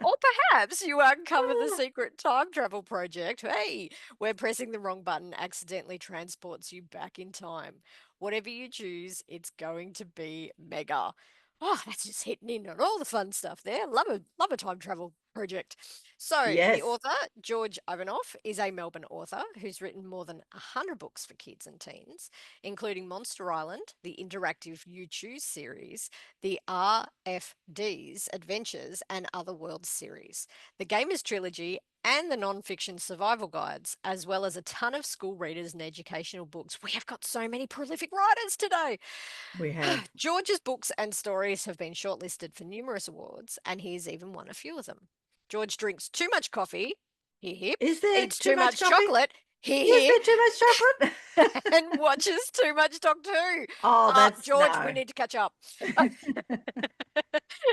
Or perhaps you uncover the secret time travel project. Hey, where pressing the wrong button accidentally transports you back in time. Whatever you choose, it's going to be mega. Oh, that's just hitting in on all the fun stuff there. Love a time travel project. So, the Yes, author, George Ivanov, is a Melbourne author who's written more than 100 books for kids and teens, including Monster Island, the interactive You Choose series, the RFD's Adventures, and Other Worlds series, the Gamers Trilogy, and the non-fiction survival guides, as well as a ton of school readers and educational books. We have got so many prolific writers today. we have. George's books and stories have been shortlisted for numerous awards, and he's even won a few of them. George drinks too much coffee, hip hip, Is there eats too too much much coffee? chocolate, hip Is hip, there too much chocolate? and watches too much Doctor Who. Oh, that's George, we no. need to catch up.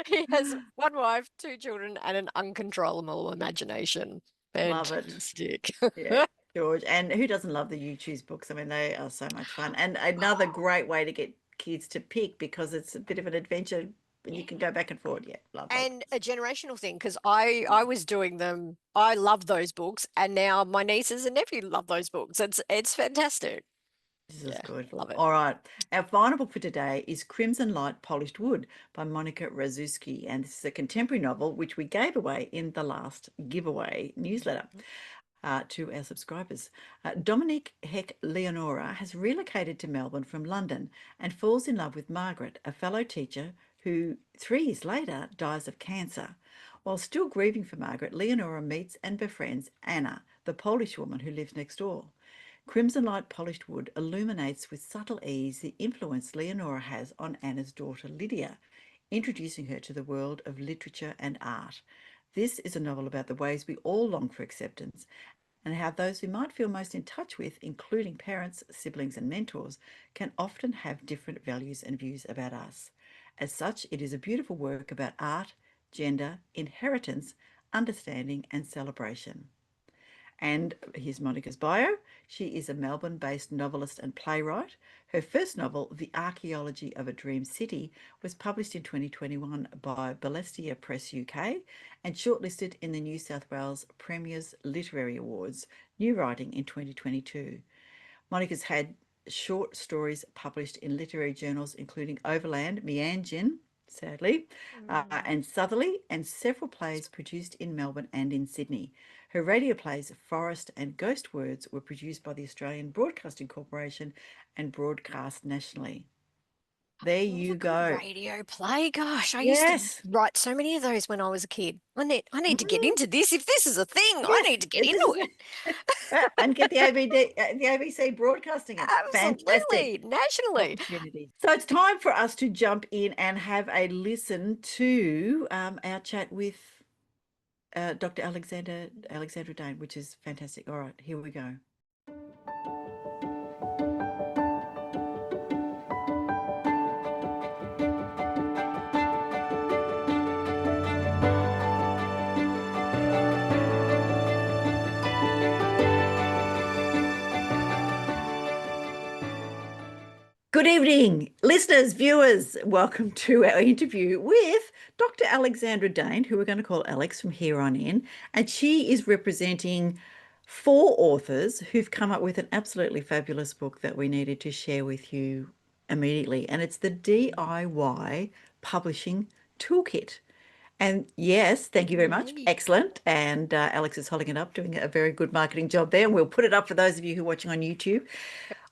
He has one wife, two children, and an uncontrollable imagination. Love it. Fantastic. Yeah, George. And who doesn't love the You Choose books? I mean, they are so much fun. And another great way to get kids to pick because it's a bit of an adventure and you can go back and forward. Yeah, love those And books. a generational thing, because I was doing them. I love those books, and now my nieces and nephew love those books. It's fantastic. This is Yeah, good. love it. All right. Our final book for today is Crimson Light Polished Wood by Monica Razuski. And this is a contemporary novel which we gave away in the last giveaway newsletter to our subscribers. Dominique Heck Leonora has relocated to Melbourne from London and falls in love with Margaret, a fellow teacher who 3 years later dies of cancer. While still grieving for Margaret, Leonora meets and befriends Anna, the Polish woman who lives next door. Crimson Light Polished Wood illuminates with subtle ease the influence Leonora has on Anna's daughter Lydia, introducing her to the world of literature and art. This is a novel about the ways we all long for acceptance and how those we might feel most in touch with, including parents, siblings, and mentors, can often have different values and views about us. As such, it is a beautiful work about art, gender, inheritance, understanding, and celebration. And here's Monica's bio. She is a Melbourne-based novelist and playwright. Her first novel, The Archaeology of a Dream City, was published in 2021 by Balestier Press UK and shortlisted in the New South Wales Premier's Literary Awards, New Writing in 2022. Monica's had short stories published in literary journals including Overland, Meanjin, sadly, and Southerly, and several plays produced in Melbourne and in Sydney. Her radio plays Forest and Ghost Words were produced by the Australian Broadcasting Corporation and broadcast nationally. There you go. Radio play. Gosh, I Yes. used to write so many of those when I was a kid. I need to get Mhm. into this. If this is a thing, I Yes, need to get this into is it. and get the ABC broadcasting it. Fantastic Absolutely, nationally. opportunity. So it's time for us to jump in and have a listen to our chat with Dr. Alexandra Dane, which is fantastic. All right, here we go. Good evening, listeners, viewers. Welcome to our interview with Dr. Alexandra Dane, who we're going to call Alex from here on in. And she is representing 4 authors who've come up with an absolutely fabulous book that we needed to share with you immediately. And it's the DIY Publishing Toolkit. And yes, thank you very much. Yay. Excellent. And Alex is holding it up, doing a very good marketing job there. And we'll put it up for those of you who are watching on YouTube.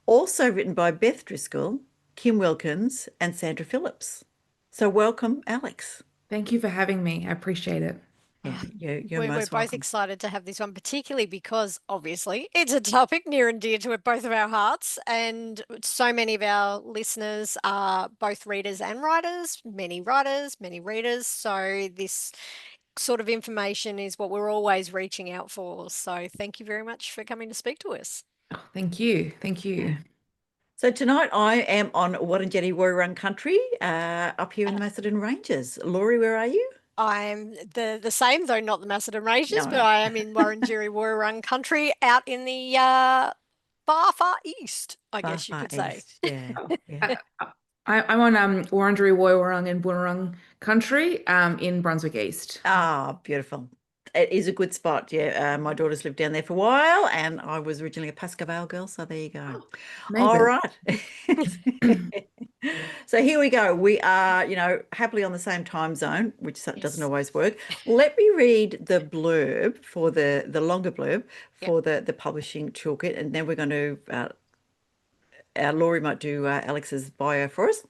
Also written by Beth Driscoll, Kim Wilkins, and Sandra Phillips. So welcome, Alex. Thank you for having me. I appreciate it. Yeah, you're We're most both welcome. excited to have this one, particularly because obviously it's a topic near and dear to both of our hearts. And so many of our listeners are both readers and writers, many readers. So this sort of information is what we're always reaching out for. So thank you very much for coming to speak to us. Oh, thank you. Thank you. So tonight I am on Wurundjeri Woiwurrung country up here in the Macedon Ranges. Laurie, where are you? I'm the same, though not the Macedon Ranges, No. but I am in Wurundjeri Woiwurrung country out in the far east, I guess you Far could say. east. Yeah. I'm on Wurundjeri Woiwurrung and Bunurong country in Brunswick East. Ah, beautiful. It is a good spot. Yeah, my daughters lived down there for a while, and I was originally a Pascoe Vale girl, so there you go. All Amazing. right. So here we go. We are, happily on the same time zone, which doesn't Yes. always work. Let me read the blurb for the longer blurb for the publishing toolkit, and then we're going to Laurie might do Alex's bio for us.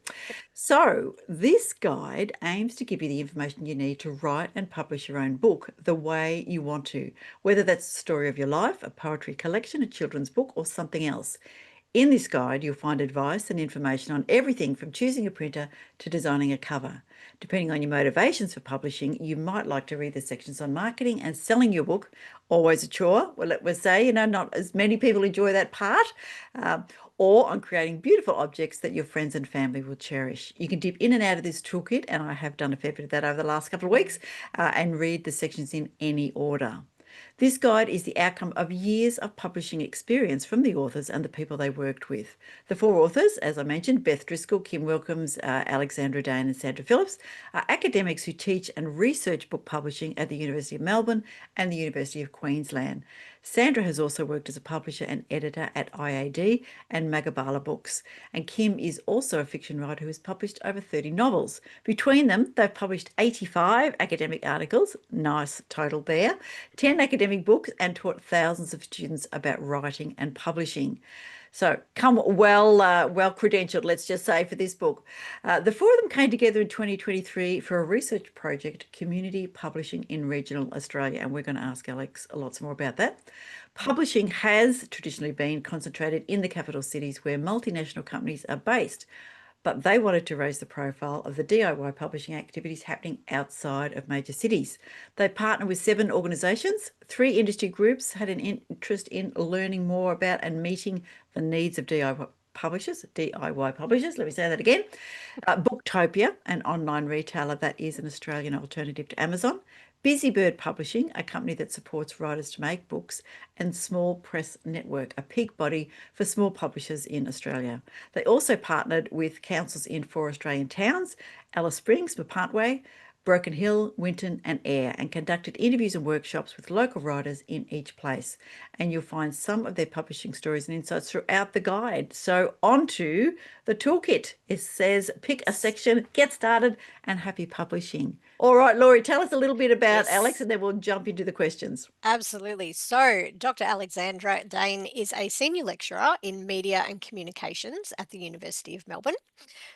So this guide aims to give you the information you need to write and publish your own book the way you want to, whether that's the story of your life, a poetry collection, a children's book, or something else. In this guide, you'll find advice and information on everything from choosing a printer to designing a cover. Depending on your motivations for publishing, you might like to read the sections on marketing and selling your book. Always a chore. Well, let's say, not as many people enjoy that part. Or on creating beautiful objects that your friends and family will cherish. You can dip in and out of this toolkit, and I have done a fair bit of that over the last couple of weeks, and read the sections in any order. This guide is the outcome of years of publishing experience from the authors and the people they worked with. The 4 authors, as I mentioned, Beth Driscoll, Kim Wilkins, Alexandra Dane, and Sandra Phillips, are academics who teach and research book publishing at the University of Melbourne and the University of Queensland. Sandra has also worked as a publisher and editor at IAD and Magabala Books. And Kim is also a fiction writer who has published over 30 novels. Between them, they've published 85 academic articles, nice total there, 10 academic books, and taught thousands of students about writing and publishing. So come well credentialed, let's just say, for this book. The 4 of them came together in 2023 for a research project, Community Publishing in Regional Australia, and we're going to ask Alex lots more about that. Publishing has traditionally been concentrated in the capital cities where multinational companies are based, but they wanted to raise the profile of the DIY publishing activities happening outside of major cities. They partnered with 7 organisations. 3 industry groups had an interest in learning more about and meeting the needs of DIY publishers. Let me say that again. Booktopia, an online retailer that is an Australian alternative to Amazon. Busybird Publishing, a company that supports writers to make books, and Small Press Network, a peak body for small publishers in Australia. They also partnered with councils in 4 Australian towns, Alice Springs, Mapantway, Broken Hill, Winton and Ayr, and conducted interviews and workshops with local writers in each place. And you'll find some of their publishing stories and insights throughout the guide. So on to the toolkit. It says pick a section, get started, and happy publishing. All right, Laurie, tell us a little bit about Alex, and then we'll jump into the questions. Absolutely. So Dr. Alexandra Dane is a senior lecturer in media and communications at the University of Melbourne.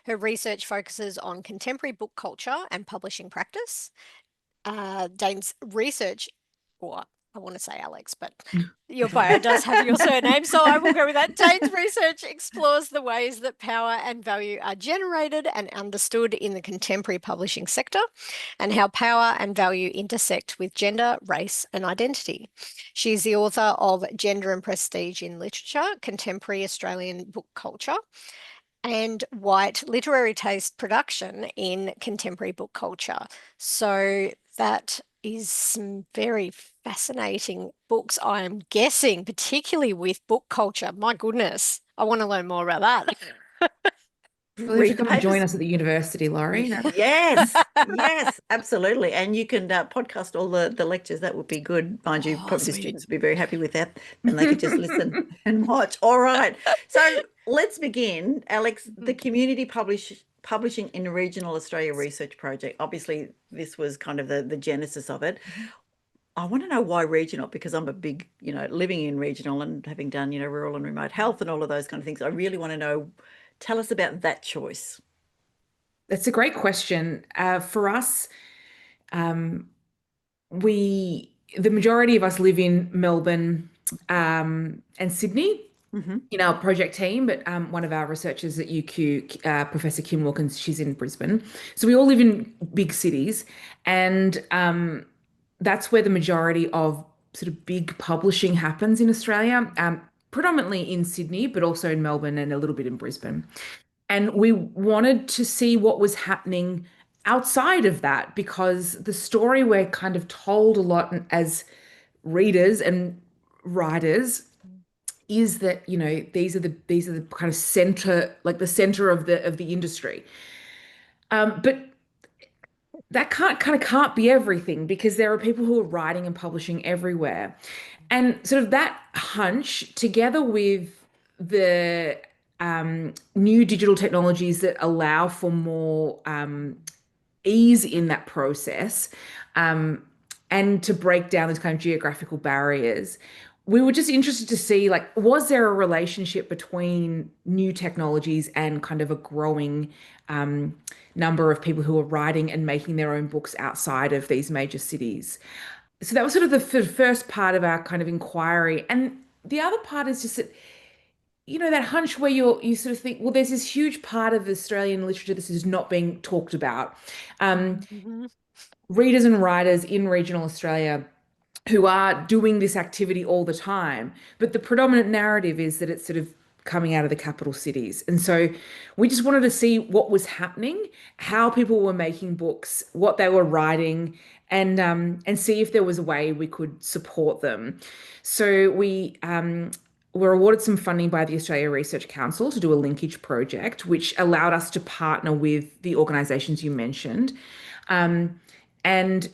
Her research focuses on contemporary book culture and publishing practice. Dane's research, or I want to say Alex, but your bio does have your surname, so I will go with that. Dane's research explores the ways that power and value are generated and understood in the contemporary publishing sector, and how power and value intersect with gender, race, and identity. She's the author of Gender and Prestige in Literature, Contemporary Australian Book Culture, and White Literary Taste Production in Contemporary Book Culture. So that is some very fascinating books, I'm guessing, particularly with book culture. My goodness, I want to learn more about that. Well, if you come and join us at the university, Laurie. Yes, yes, absolutely. And you can podcast all the lectures. That would be good. Mind you, probably the students would be very happy with that, and they could just listen and watch. All right. So let's begin. Alex, the Community Publishing in Regional Australia Research Project. Obviously, this was kind of the genesis of it. I want to know why regional, because I'm a big, living in regional and having done, rural and remote health and all of those kind of things. I really want to know. Tell us about that choice. That's a great question. For us, the majority of us live in Melbourne and Sydney in our project team, but one of our researchers at UQ, Professor Kim Wilkins, she's in Brisbane. So we all live in big cities, and that's where the majority of sort of big publishing happens in Australia. Predominantly in Sydney, but also in Melbourne and a little bit in Brisbane. And we wanted to see what was happening outside of that, because the story we're kind of told a lot as readers and writers is that, these are the kind of center, like the center of the industry. But that can't be everything, because there are people who are writing and publishing everywhere. And sort of that hunch, together with the new digital technologies that allow for more ease in that process, and to break down these kind of geographical barriers, we were just interested to see, was there a relationship between new technologies and kind of a growing number of people who are writing and making their own books outside of these major cities? So that was sort of the first part of our kind of inquiry. And the other part is just that, that hunch where you sort of think, well, there's this huge part of Australian literature that is not being talked about. Readers and writers in regional Australia who are doing this activity all the time, but the predominant narrative is that it's sort of coming out of the capital cities. And so we just wanted to see what was happening, how people were making books, what they were writing, and see if there was a way we could support them. So we were awarded some funding by the Australia Research Council to do a linkage project, which allowed us to partner with the organisations you mentioned. And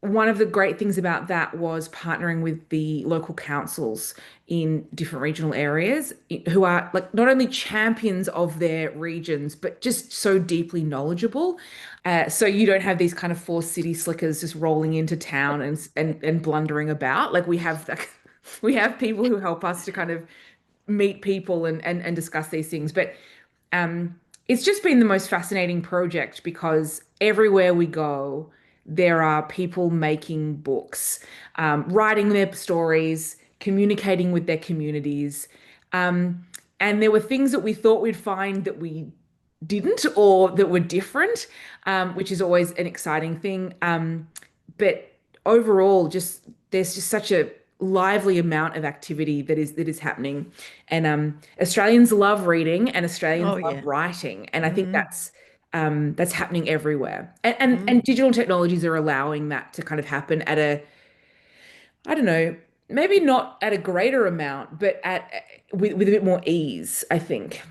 one of the great things about that was partnering with the local councils in different regional areas who are not only champions of their regions, but just so deeply knowledgeable. So you don't have these kind of 4 city slickers just rolling into town and blundering about. We have people who help us to kind of meet people and discuss these things. But it's just been the most fascinating project, because everywhere we go, there are people making books, writing their stories, communicating with their communities. And there were things that we thought we'd find that we didn't, or that were different, which is always an exciting thing. But overall, there's just such a lively amount of activity that is happening. And Australians love reading, and Australians love writing. And I think that's that's happening everywhere. And digital technologies are allowing that to kind of happen at a, I don't know, maybe not at a greater amount, but with a bit more ease, I think.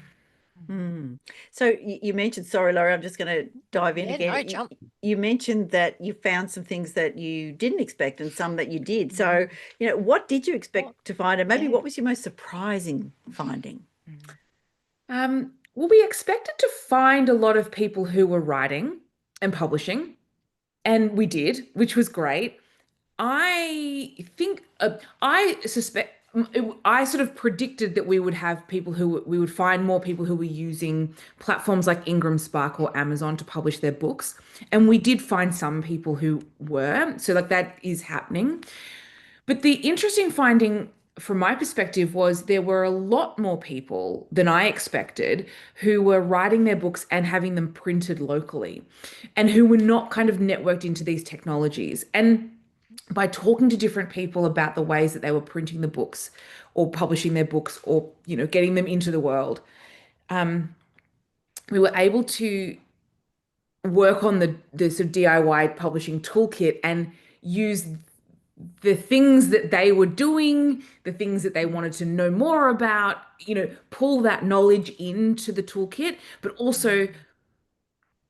So you mentioned, sorry, Laurie, I'm just going to dive in again. No, jump. You mentioned that you found some things that you didn't expect and some that you did. So, what did you expect to find? And maybe what was your most surprising finding? Well, we expected to find a lot of people who were writing and publishing, and we did, which was great. I think I sort of predicted that we would have people we would find more people who were using platforms like Ingram Spark or Amazon to publish their books. And we did find some people who were. So like that is happening. But the interesting finding from my perspective was there were a lot more people than I expected who were writing their books and having them printed locally and who were not kind of networked into these technologies. And by talking to different people about the ways that they were printing the books or publishing their books or, getting them into the world, we were able to work on the sort of DIY publishing toolkit and use the things that they were doing, the things that they wanted to know more about, pull that knowledge into the toolkit, but also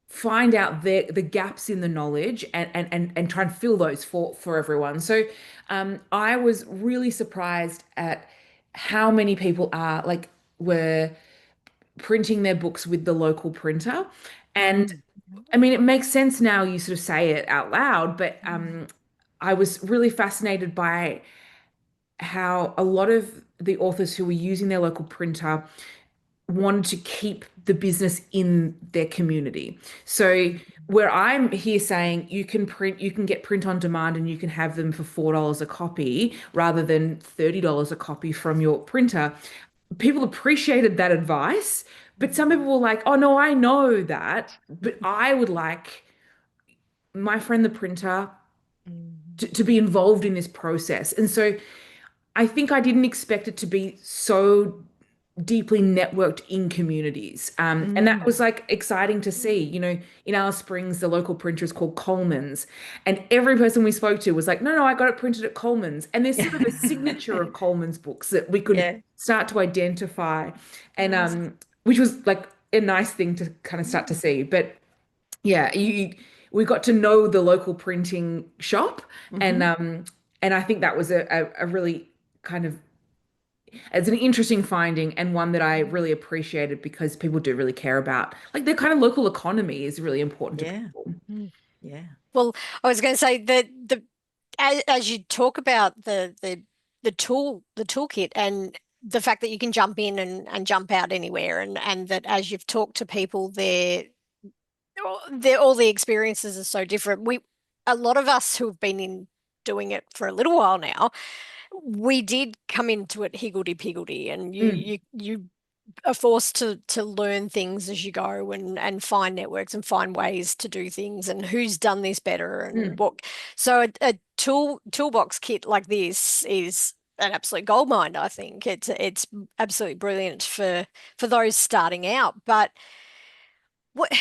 find out the gaps in the knowledge and try and fill those for everyone. So I was really surprised at how many people were printing their books with the local printer. And I mean, it makes sense now you sort of say it out loud, but I was really fascinated by how a lot of the authors who were using their local printer wanted to keep the business in their community. So where I'm here saying you can get print on demand and you can have them for $4 a copy rather than $30 a copy from your printer, people appreciated that advice, but some people were like, oh no, I know that, but I would like my friend the printer to be involved in this process. And so I think I didn't expect it to be so deeply networked in communities. And that was like exciting to see. In Alice Springs, the local printer is called Coleman's. And every person we spoke to was like, no, I got it printed at Coleman's. And there's sort of a signature of Coleman's books that we could start to identify. And which was like a nice thing to kind of start to see. But yeah, we got to know the local printing shop. And I think that was a really kind of, it's an interesting finding and one that I really appreciated because people do really care about, like, their kind of local economy is really important to people. Yeah. Well, I was going to say that as you talk about the toolkit and the fact that you can jump in and jump out anywhere, and that as you've talked to people, all the experiences are so different. A lot of us who have been doing it for a little while now, we did come into it higgledy-piggledy, and you are forced to learn things as you go and find networks and find ways to do things and who's done this better and what. So a toolbox kit like this is an absolute goldmine. I think it's absolutely brilliant for those starting out. But what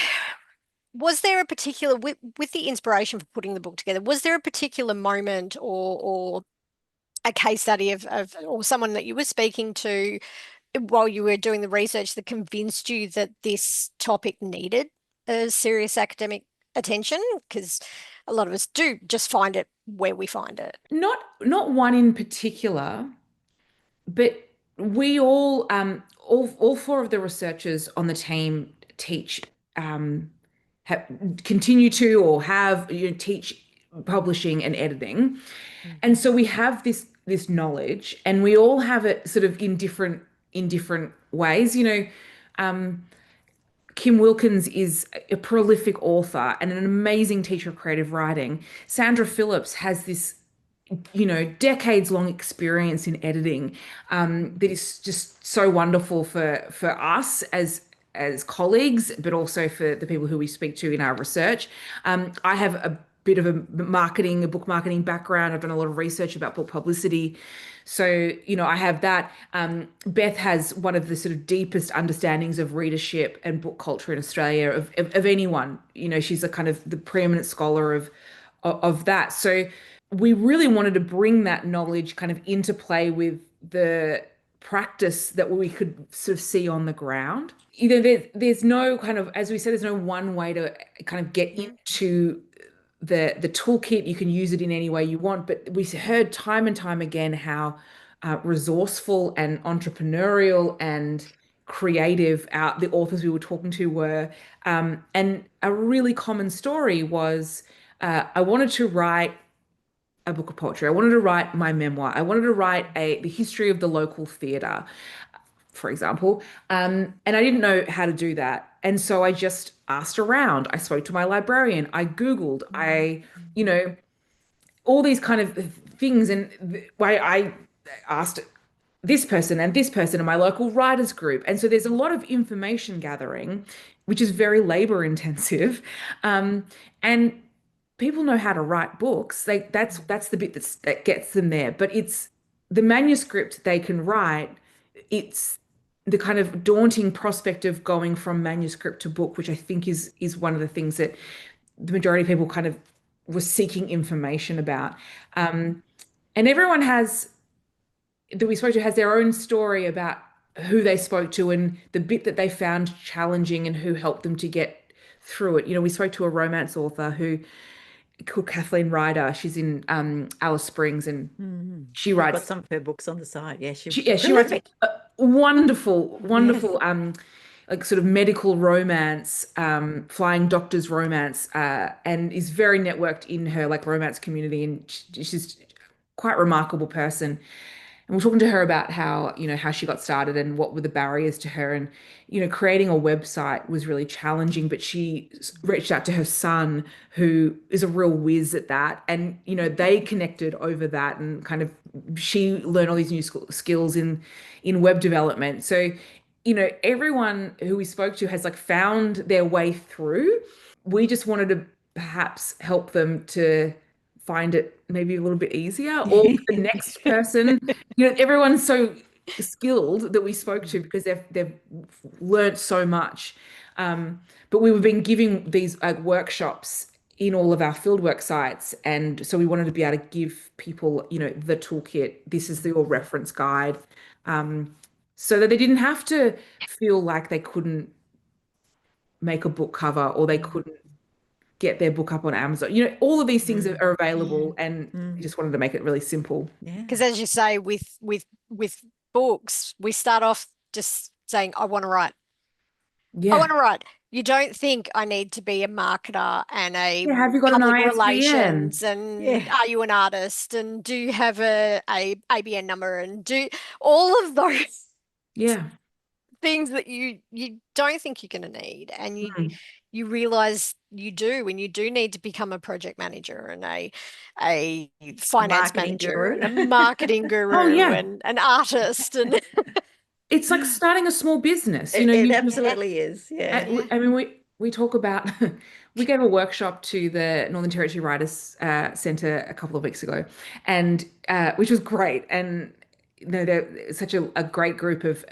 was there a particular with the inspiration for putting the book together? Was there a particular moment or a case study of or someone that you were speaking to while you were doing the research that convinced you that this topic needed a serious academic attention? Because a lot of us do just find it where we find it. Not one in particular, but we all four of the researchers on the team teach continue to or have teach publishing and editing. And so we have this knowledge, and we all have it sort of in different ways. Kim Wilkins is a prolific author and an amazing teacher of creative writing. Sandra Phillips has this decades long experience in editing that is just so wonderful for us as colleagues, but also for the people who we speak to in our research. I have bit of a book marketing background. I've done a lot of research about book publicity. So, I have that. Beth has one of the sort of deepest understandings of readership and book culture in Australia of anyone. She's a kind of the preeminent scholar of that. So we really wanted to bring that knowledge kind of into play with the practice that we could sort of see on the ground. There's no kind of, as we said, there's no one way to kind of get into the toolkit. You can use it in any way you want, but we heard time and time again how resourceful and entrepreneurial and creative the authors we were talking to were. And a really common story was, I wanted to write a book of poetry. I wanted to write my memoir. I wanted to write the history of the local theatre, for example. And I didn't know how to do that. And so I just asked around. I spoke to my librarian. I Googled. All these kind of things. And I asked this person in my local writers group. And so there's a lot of information gathering, which is very labor intensive. And people know how to write books. That's the bit that gets them there. But it's the manuscript they can write. It's the kind of daunting prospect of going from manuscript to book, which I think is one of the things that the majority of people kind of were seeking information about. And everyone that we spoke to has their own story about who they spoke to and the bit that they found challenging and who helped them to get through it. We spoke to a romance author called Kathleen Ryder. She's in Alice Springs, and she I've writes got some of her books on the side. Yeah, she writes a wonderful like sort of medical romance, flying doctors romance, and is very networked in her like romance community, and she's quite a remarkable person. And we're talking to her about how she got started and what were the barriers to her. And, creating a website was really challenging, but she reached out to her son, who is a real whiz at that. And, they connected over that, and kind of she learned all these new skills in web development. So, everyone who we spoke to has like found their way through. We just wanted to perhaps help them to find it maybe a little bit easier, or the next person. Everyone's so skilled that we spoke to because they've learned so much. But we've been giving these workshops in all of our fieldwork sites, and so we wanted to be able to give people, the toolkit. This is your reference guide, so that they didn't have to feel like they couldn't make a book cover or they couldn't get their book up on Amazon. All of these things are available, and we just wanted to make it really simple. Yeah. Because as you say, with books, we start off just saying, I want to write. Yeah. I want to write. You don't think I need to be a marketer and a have you got an public ISBN? relations, and are you an artist, and do you have a ABN number, and do all of those things that you don't think you're going to need, and you realize you do, and you do need to become a project manager and a finance manager and a marketing guru and an artist. And it's like starting a small business. It absolutely is. Yeah. I mean, we talk about, we gave a workshop to the Northern Territory Writers Centre a couple of weeks ago, and which was great. And they're such a great group of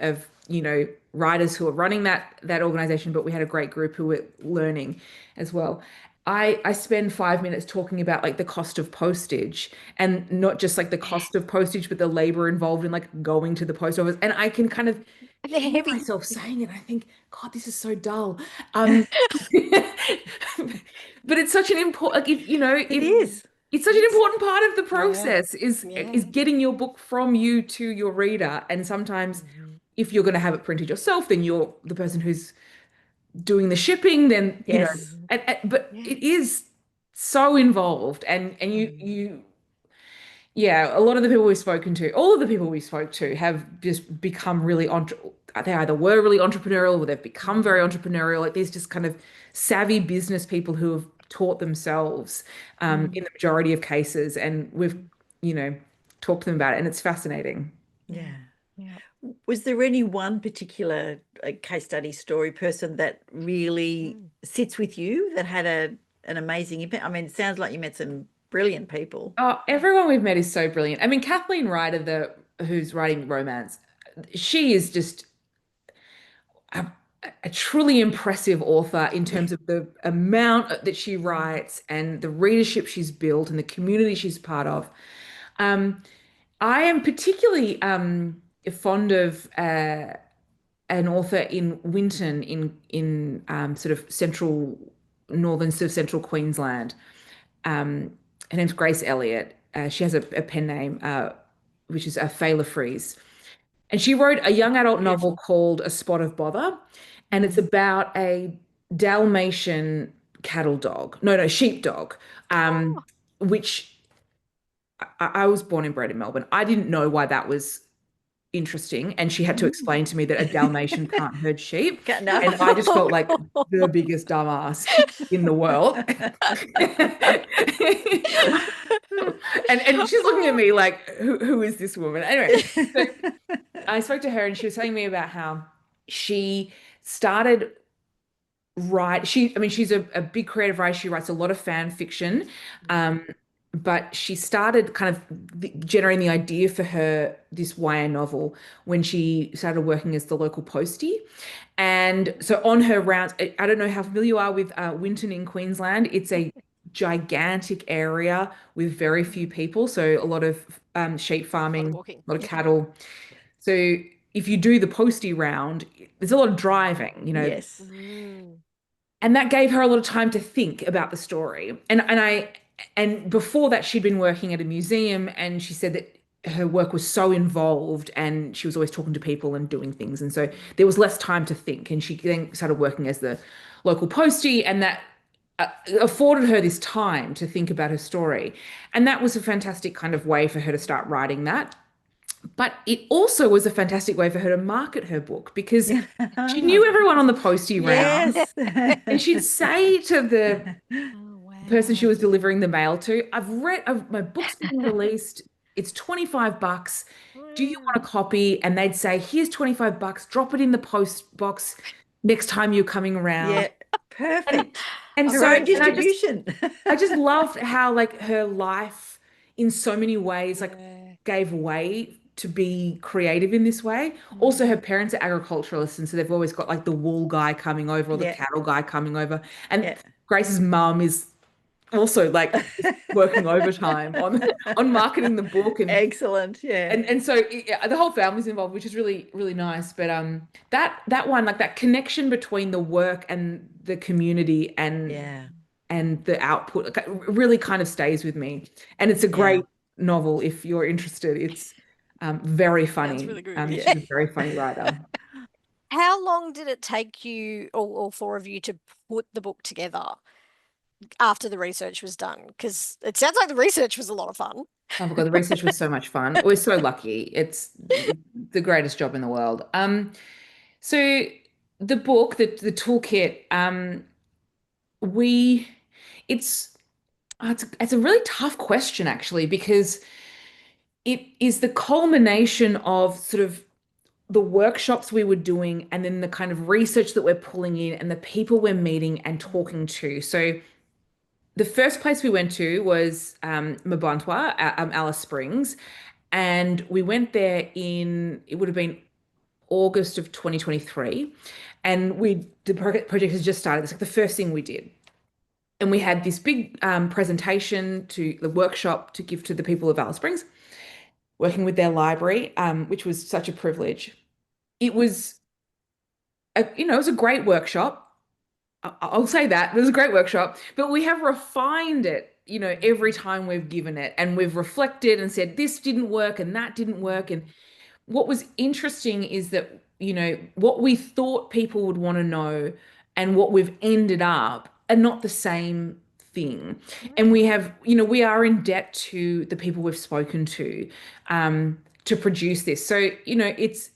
writers who are running that organization, but we had a great group who were learning as well. I spend 5 minutes talking about like the cost of postage, and not just like the cost of postage, but the labor involved in like going to the post office. And I can kind of hear myself saying it. I think, God, this is so dull. But it's such an important, like, it is. It's such an important part of the process is getting your book from you to your reader. And sometimes if you're going to have it printed yourself, then you're the person who's doing the shipping, then but it is so involved, and you a lot of the people we've spoken to, all of the people we spoke to have just become really they either were really entrepreneurial or they've become very entrepreneurial. Like these just kind of savvy business people who have taught themselves in the majority of cases, and we've talked to them about it, and it's fascinating. Was there any one particular case study story person that really sits with you, that had an amazing impact. I mean, it sounds like you met some brilliant people. Oh, everyone we've met is so brilliant. I mean, Kathleen Ryder, who's writing romance, she is just a, a truly impressive author in terms of the amount that she writes and the readership she's built and the community she's part of. I am particularly fond of an author in Winton in sort of central Queensland. Her name's Grace Elliott. She has a pen name, which is Fela Freeze. And she wrote a young adult novel called A Spot of Bother. And it's about a Dalmatian sheepdog, which I was born and bred in Melbourne. I didn't know why that was interesting. And she had to explain to me that a Dalmatian can't herd sheep. No. And I just felt like the biggest dumbass in the world. and she's looking at me like, who is this woman? Anyway, so I spoke to her and she was telling me about how she started she's a big creative writer. She writes a lot of fan fiction. But she started kind of generating the idea for this YA novel when she started working as the local postie. And so on her rounds, I don't know how familiar you are with Winton in Queensland. It's a gigantic area with very few people. So a lot of sheep farming, a lot of cattle. So if you do the postie round, there's a lot of driving, Yes. And that gave her a lot of time to think about the story. And before that, she'd been working at a museum, and she said that her work was so involved and she was always talking to people and doing things. And so there was less time to think. And she then started working as the local postie, and that afforded her this time to think about her story. And that was a fantastic kind of way for her to start writing that. But it also was a fantastic way for her to market her book, because she knew everyone on the postie round. Yes. And she'd say to the person she was delivering the mail to, my book's been released, it's $25. Do you want a copy? And they'd say, here's $25, drop it in the post box next time you're coming around. Yeah, perfect. And Her so own distribution. I just loved how like her life in so many ways gave way to be creative in this way. Also, her parents are agriculturalists, and so they've always got like the wool guy coming over or the cattle guy coming over. And Grace's mum is also like working overtime on marketing the book. And excellent. And so the whole family's involved, which is really, really nice. But that one, like that connection between the work and the community and the output really kind of stays with me. And it's a great novel if you're interested. It's very funny. That's really good. She's a very funny writer. How long did it take you, all four of you, to put the book together after the research was done? Because it sounds like the research was a lot of fun. Oh my God, the research was so much fun. We're so lucky. It's the greatest job in the world. So the book, the toolkit, it's a really tough question actually, because it is the culmination of sort of the workshops we were doing and then the kind of research that we're pulling in and the people we're meeting and talking to. So the first place we went to was Mabantwa, Alice Springs, and we went there it would have been August of 2023, and the project has just started. It's like the first thing we did. And we had this big presentation to the workshop to give to the people of Alice Springs, working with their library, which was such a privilege. It was, it was a great workshop. I'll say that. It was a great workshop, but we have refined it, every time we've given it, and we've reflected and said, this didn't work and that didn't work. And what was interesting is that, what we thought people would want to know and what we've ended up are not the same thing. And we are in debt to the people we've spoken to produce this. So, it's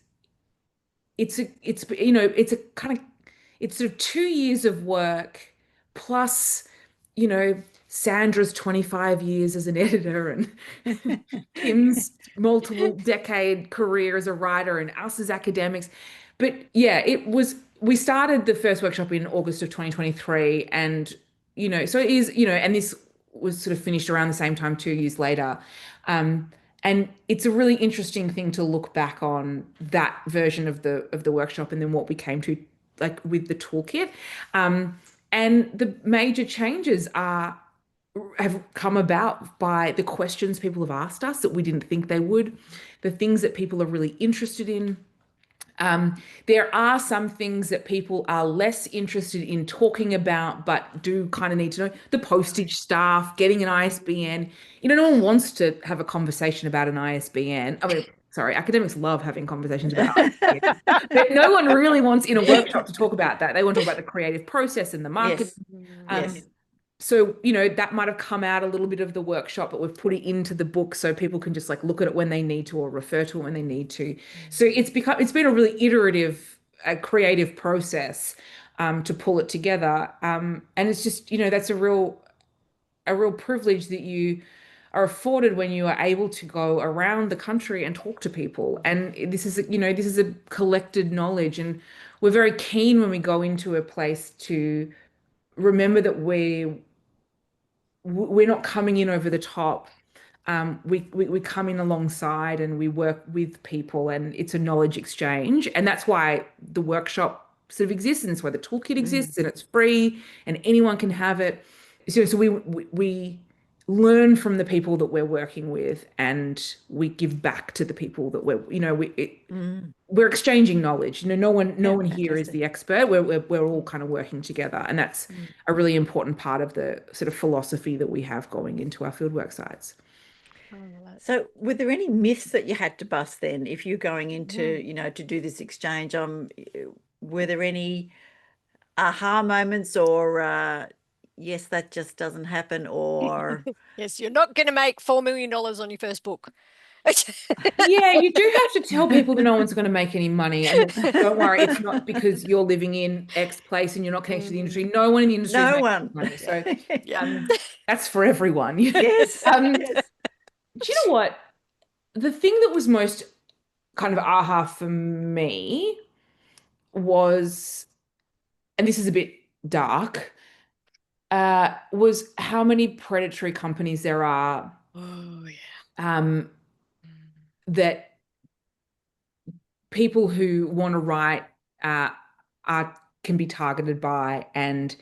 sort of 2 years of work plus, Sandra's 25 years as an editor and Kim's multiple decade career as a writer and us as academics. But yeah, we started the first workshop in August of 2023, and so it is, and this was sort of finished around the same time 2 years later. And it's a really interesting thing to look back on that version of the workshop and then what we came to like with the toolkit. And the major changes have come about by the questions people have asked us that we didn't think they would, the things that people are really interested in. There are some things that people are less interested in talking about, but do kind of need to know. The postage staff, getting an ISBN. No one wants to have a conversation about an ISBN. I mean, sorry, academics love having conversations about ISBN, but no one really wants in a workshop to talk about that. They want to talk about the creative process and the market. Yes. So, that might have come out a little bit of the workshop, but we've put it into the book so people can just like look at it when they need to or refer to it when they need to. So it's been a really iterative, creative process to pull it together. And it's just, that's a real privilege that you are afforded when you are able to go around the country and talk to people. And this is a collected knowledge. And we're very keen when we go into a place to remember that we're not coming in over the top. We come in alongside and we work with people, and it's a knowledge exchange. And that's why the workshop sort of exists, and that's why the toolkit exists, and it's free and anyone can have it. So we learn from the people that we're working with, and we give back to the people that we're exchanging knowledge. No one here is the expert. We're all kind of working together, and that's a really important part of the sort of philosophy that we have going into our fieldwork sites. So were there any myths that you had to bust then if you're going into, to do this exchange? Were there any aha moments or yes, that just doesn't happen, or yes, you're not going to make $4 million on your first book? Yeah, you do have to tell people that no one's going to make any money, and don't worry, it's not because you're living in X place and you're not connected to the industry. No one in the industry no makes one money, so that's for everyone. Yes. Do you know what? The thing that was most kind of aha for me was, and this is a bit dark, was how many predatory companies there are. That people who want to write can be targeted by, and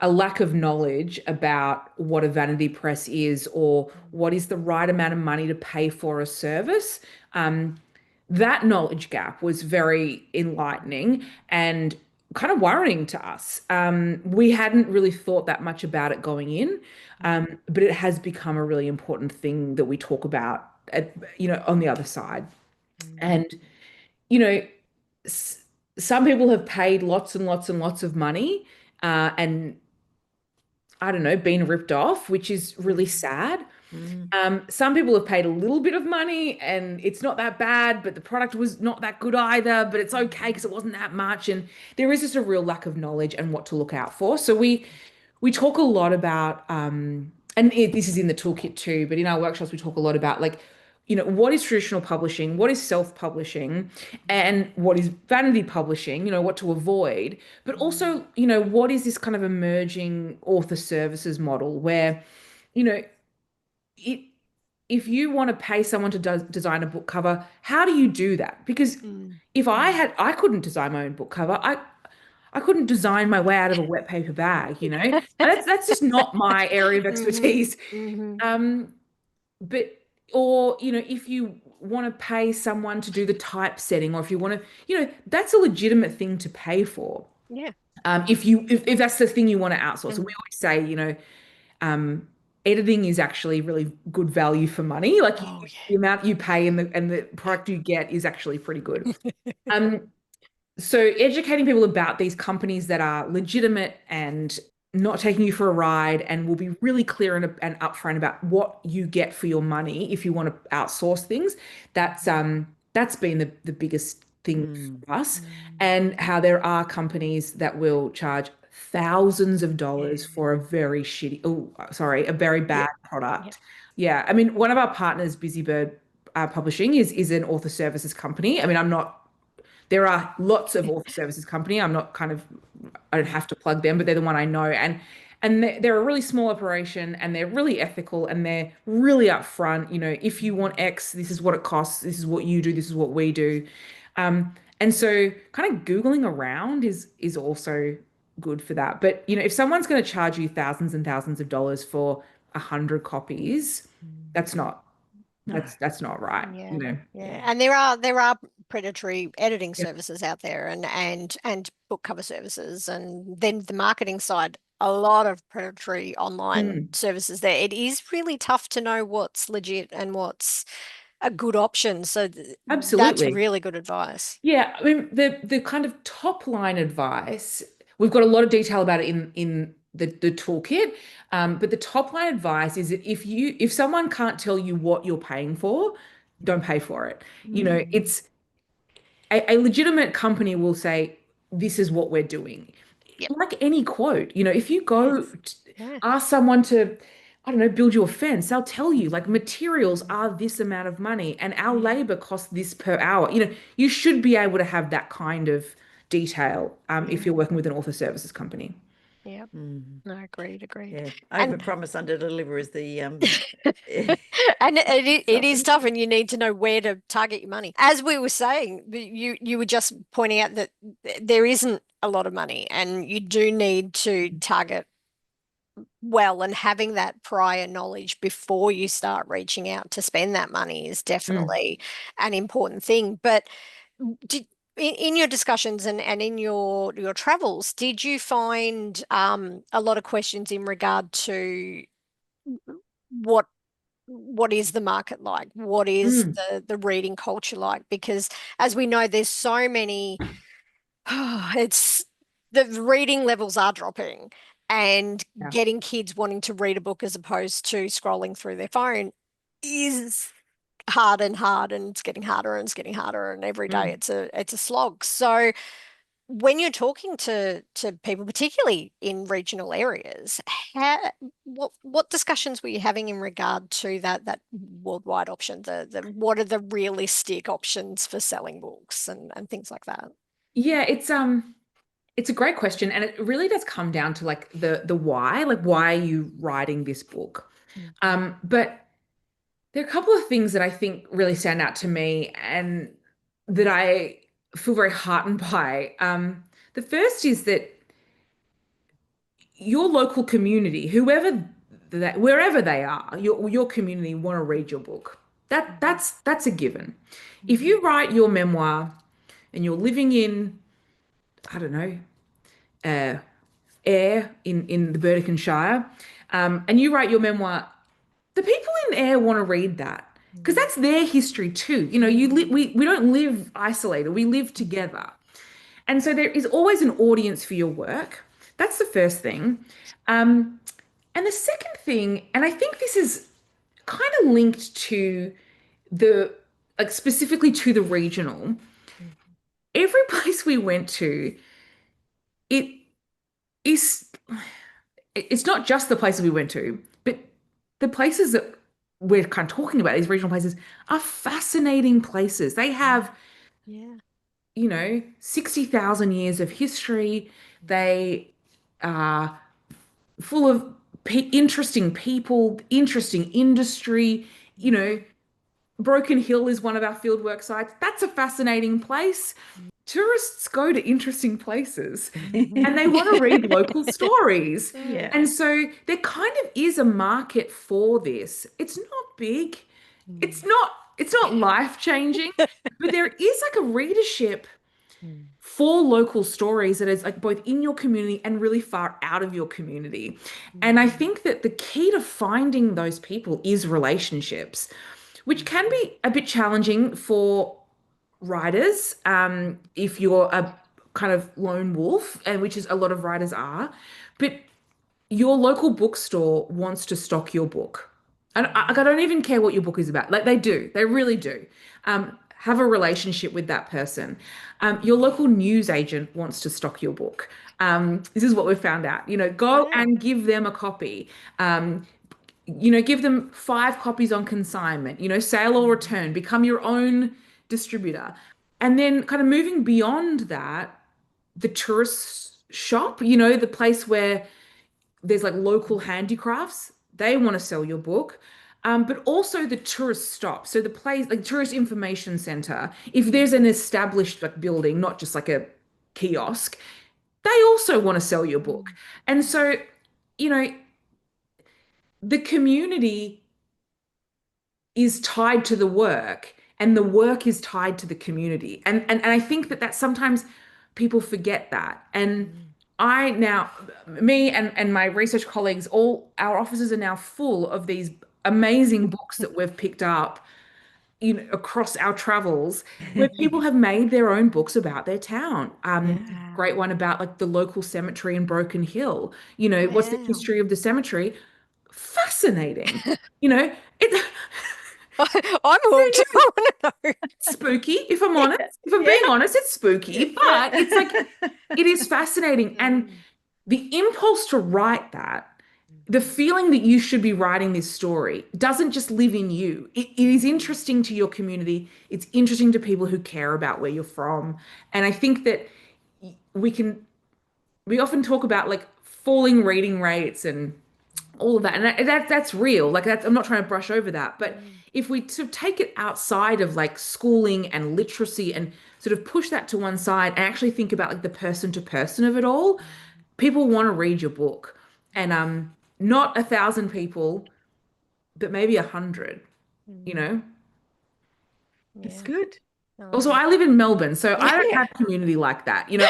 a lack of knowledge about what a vanity press is or what is the right amount of money to pay for a service. That knowledge gap was very enlightening and kind of worrying to us. We hadn't really thought that much about it going in, but it has become a really important thing that we talk about on the other side. And, some people have paid lots and lots and lots of money and, I don't know, been ripped off, which is really sad. Some people have paid a little bit of money and it's not that bad, but the product was not that good either, but it's okay because it wasn't that much. And there is just a real lack of knowledge and what to look out for. So we talk a lot about, and this is in the toolkit too, but in our workshops, we talk a lot about what is traditional publishing, what is self-publishing, and what is vanity publishing, what to avoid, but also, what is this kind of emerging author services model where, if you want to pay someone to design a book cover, how do you do that? Because if I couldn't design my own book cover, I couldn't design my way out of a wet paper bag, that's just not my area of expertise. Or if you want to pay someone to do the typesetting, or if you want to, that's a legitimate thing to pay for. Yeah. If that's the thing you want to outsource. And we always say, editing is actually really good value for money. Like the amount you pay and the product you get is actually pretty good. So educating people about these companies that are legitimate and not taking you for a ride, and will be really clear and upfront about what you get for your money if you want to outsource things. That's been the biggest thing for us, and how there are companies that will charge thousands of dollars for a very bad product. Yeah. I mean, one of our partners, Busybird Publishing, is an author services company. I mean, there are lots of author services company. I don't have to plug them, but they're the one I know. And they're a really small operation, and they're really ethical, and they're really upfront. If you want X, this is what it costs. This is what you do. This is what we do. And so kind of Googling around is also good for that. But if someone's going to charge you thousands and thousands of dollars for 100 copies, that's not that's not right. Yeah. And there are predatory editing Yeah. services out there, and book cover services, and then the marketing side, a lot of predatory online services there. It is really tough to know what's legit and what's a good option. So that's Absolutely. really good advice. Yeah, I mean the kind of top line advice, we've got a lot of detail about it in the toolkit. But the top line advice is that if someone can't tell you what you're paying for, don't pay for it. It's a legitimate company will say, this is what we're doing. Yep. Like any quote, if you go Yeah. ask someone to, I don't know, build you a fence, they'll tell you like materials are this amount of money and our labor costs this per hour. You should be able to have that kind of detail if you're working with an author services company. Yeah. No, agreed. Yeah, And- overpromise, underdeliver is the And it is tough, and you need to know where to target your money. As we were saying, you were just pointing out that there isn't a lot of money, and you do need to target well, and having that prior knowledge before you start reaching out to spend that money is definitely an important thing. But in your discussions and in your travels, did you find a lot of questions in regard to what is the market like? What is the reading culture like? Because as we know, there's so many, the reading levels are dropping, and getting kids wanting to read a book as opposed to scrolling through their phone is hard, and it's getting harder, and every day it's a slog. So when you're talking to people, particularly in regional areas, what discussions were you having in regard to that worldwide option? What are the realistic options for selling books and things like that? Yeah, it's a great question, and it really does come down to like the why, like why are you writing this book? But there are a couple of things that I think really stand out to me and that I feel very heartened by. The first is that your local community, wherever they are, your community want to read your book. That's a given. If you write your memoir and you're living in, I don't know, Ayr in the Burdekin Shire, and you write your memoir, the people in Ayr want to read that because that's their history too. We don't live isolated, we live together. And so there is always an audience for your work. That's the first thing. And the second thing, and I think this is kind of linked to specifically to the regional, every place we went to, it's not just the places we went to, but the places that we're kind of talking about, these regional places, are fascinating places. They have 60,000 years of history. They are full of interesting people, interesting industry. Broken Hill is one of our fieldwork sites. That's a fascinating place. Tourists go to interesting places and they want to read local stories. Yeah. And so there kind of is a market for this. It's not big. It's not life-changing, but there is like a readership for local stories that is like both in your community and really far out of your community. And I think that the key to finding those people is relationships, which can be a bit challenging for writers if you're a kind of lone wolf, and which is a lot of writers are. But your local bookstore wants to stock your book. And I don't even care what your book is about. Like they do, they really do. Have a relationship with that person. Your local news agent wants to stock your book. This is what we've found out. Go and give them a copy. Give them 5 copies on consignment. Sale or return. Become your own distributor. And then kind of moving beyond that, the tourist shop. The place where there's like local handicrafts. They want to sell your book. But also the tourist stop. So the place, like tourist information center, if there's an established like building, not just like a kiosk, they also want to sell your book. And so, you know, the community is tied to the work and the work is tied to the community. And I think that sometimes people forget that. And I now, me and my research colleagues, all our offices are now full of these amazing books that we've picked up, you know, across our travels, where people have made their own books about their town. Great one about like the local cemetery in Broken Hill. You know, what's the history of the cemetery? Fascinating. You know, it I'm hooked. I want to know. spooky, if I'm honest. If I'm being honest, it's spooky, but it's like it is fascinating. And the impulse to write that, the feeling that you should be writing this story doesn't just live in you. It is interesting to your community. It's interesting to people who care about where you're from. And I think that we often talk about like falling reading rates and all of that. And that's real. Like I'm not trying to brush over that. But if we sort of take it outside of like schooling and literacy and sort of push that to one side and actually think about like the person to person of it all, people want to read your book. And not 1,000 people, but maybe 100, you know? It's good. Also, I live in Melbourne, so I don't have community like that. You know,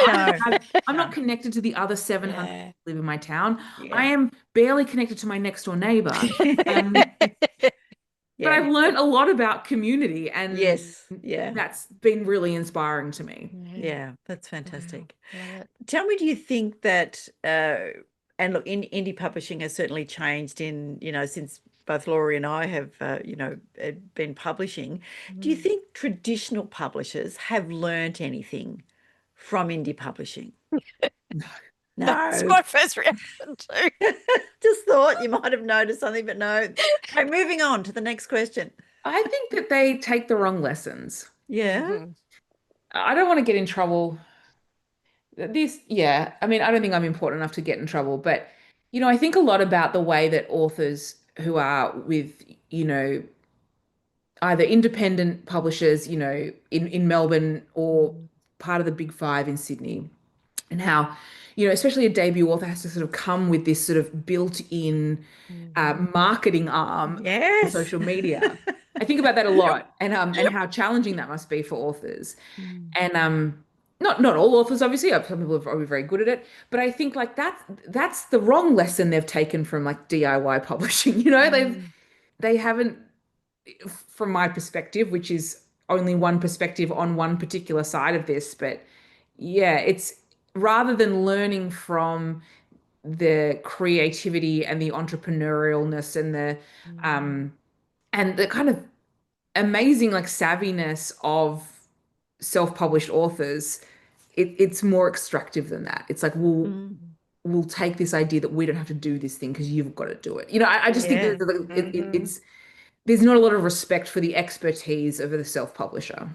I'm not connected to the other 700 who live in my town. I am barely connected to my next door neighbor. But I've learned a lot about community, and that's been really inspiring to me. Yeah, that's fantastic. Tell me, do you think that, and look, indie publishing has certainly changed in, you know, since both Laurie and I have, you know, been publishing. Do you think traditional publishers have learnt anything from indie publishing? No. That's my first reaction too. Just thought you might have noticed something, but no. Okay, moving on to the next question. I think that they take the wrong lessons. Yeah. I don't want to get in trouble. I mean, I don't think I'm important enough to get in trouble, but, you know, I think a lot about the way that authors who are with, you know, either independent publishers, you know, in Melbourne or part of the Big Five in Sydney, and how, you know, especially a debut author has to sort of come with this sort of built-in marketing arm for social media. I think about that a lot, and how challenging that must be for authors. And not all authors, obviously. Some people are probably very good at it, but I think like that's the wrong lesson they've taken from like DIY publishing. You know, they haven't, from my perspective, which is only one perspective on one particular side of this, but yeah, it's rather than learning from the creativity and the entrepreneurialness and the kind of amazing like savviness of self-published authors, it's more extractive than that. It's like we'll take this idea that we don't have to do this thing because you've got to do it. You know, I just think that it's there's not a lot of respect for the expertise of the self-publisher.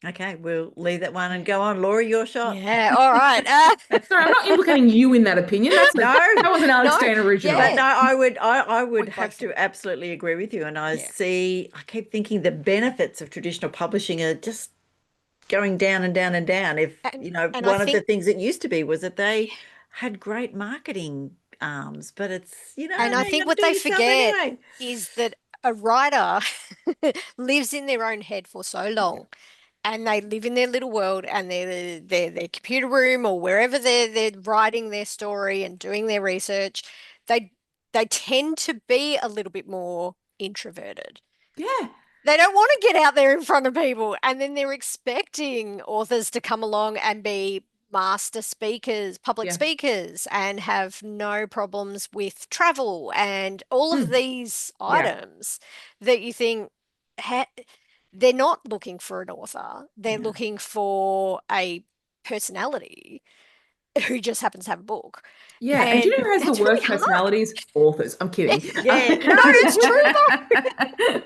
Okay, we'll leave that one and go on. Laurie, your shot. Yeah, all right. Sorry, I'm not implicating you in that opinion. That was an Alex Dane original. But no, I would have to absolutely agree with you. And I keep thinking the benefits of traditional publishing are just going down and down and down. If you know, one of the things it used to be was that they had great marketing arms, but it's, you know, and I think what they forget is that a writer lives in their own head for so long. And they live in their little world, and their computer room or wherever they're writing their story and doing their research. They tend to be a little bit more introverted. Yeah. They don't want to get out there in front of people, and then they're expecting authors to come along and be master speakers, public speakers, and have no problems with travel and all of these items that you think they're not looking for an author. They're looking for a personality who just happens to have a book. Yeah, and do you know who has the worst personalities? Authors. I'm kidding. No, it's true though.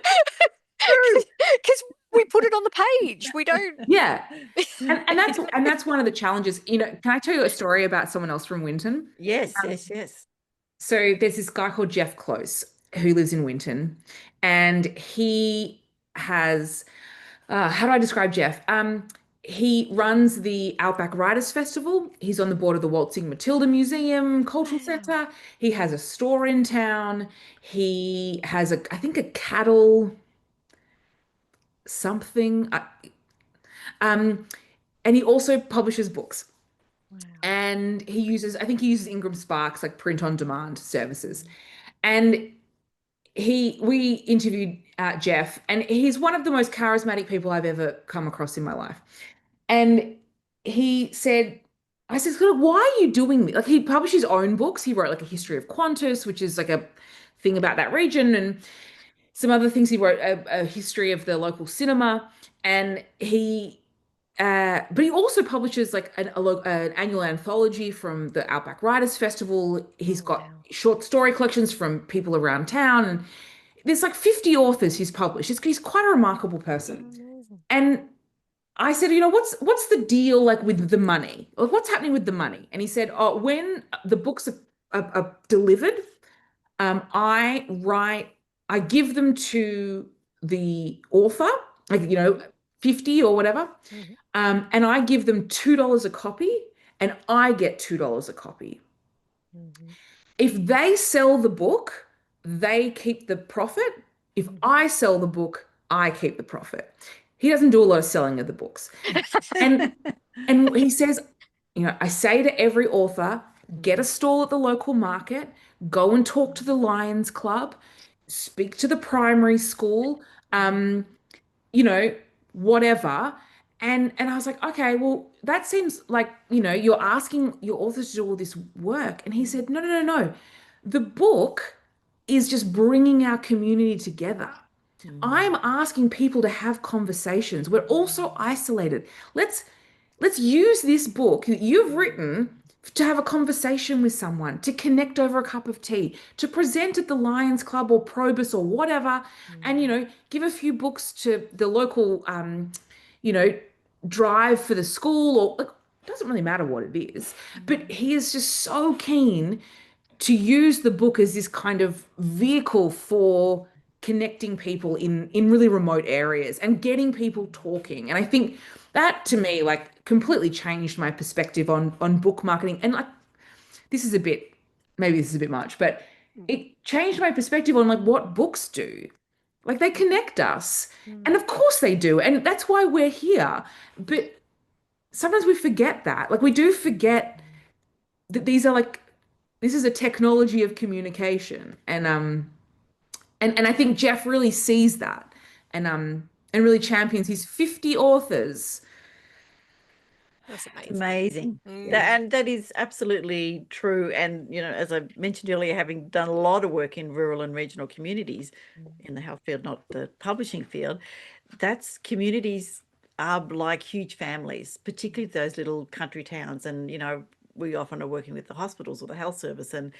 True. Because we put it on the page. We don't. Yeah. And that's one of the challenges. You know, can I tell you a story about someone else from Winton? Yes, Um, yes. So there's this guy called Jeff Close who lives in Winton, and he has, how do I describe Jeff? He runs the Outback Writers Festival. He's on the board of the Waltzing Matilda Museum Cultural Wow. Centre. He has a store in town. He has I think a cattle something. Um, and he also publishes books. Wow. And I think he uses Ingram Sparks, like print on demand services. And we interviewed Jeff, and he's one of the most charismatic people I've ever come across in my life. And he said, I said, why are you doing this? Like, he published his own books. He wrote like a history of Qantas, which is like a thing about that region, and some other things. He wrote a history of the local cinema, and but he also publishes like an annual anthology from the Outback Writers Festival. He's got short story collections from people around town, and there's like 50 authors he's published. He's quite a remarkable person. And I said, you know, what's the deal like with the money? Or what's happening with the money? And he said, oh, when the books are delivered, I give them to the author, like, you know, 50 or whatever. And I give them $2 a copy, and I get $2 a copy. If they sell the book, they keep the profit. If I sell the book, I keep the profit. He doesn't do a lot of selling of the books. And he says, you know, I say to every author, get a stall at the local market, go and talk to the Lions Club, speak to the primary school, you know, whatever. And I was like, okay, well, that seems like, you know, you're asking your authors to do all this work. And he said, no. The book is just bringing our community together. I'm asking people to have conversations. We're all so isolated. Let's use this book that you've written to have a conversation with someone, to connect over a cup of tea, to present at the Lions Club or Probus or whatever, and, you know, give a few books to the local, you know, drive for the school, or like, it doesn't really matter what it is. But he is just so keen to use the book as this kind of vehicle for connecting people in really remote areas and getting people talking. And I think that, to me, like, completely changed my perspective on book marketing. And like, maybe this is a bit much, but it changed my perspective on like what books do. Like, they connect us, and of course they do, and that's why we're here. But sometimes we forget that. Like, we do forget that this is a technology of communication, and I think Jeff really sees that, and really champions his 50 authors. That's Amazing. And that is absolutely true. And, you know, as I mentioned earlier, having done a lot of work in rural and regional communities in the health field, not the publishing field, that's communities are like huge families, particularly those little country towns. And, you know, we often are working with the hospitals or the health service, and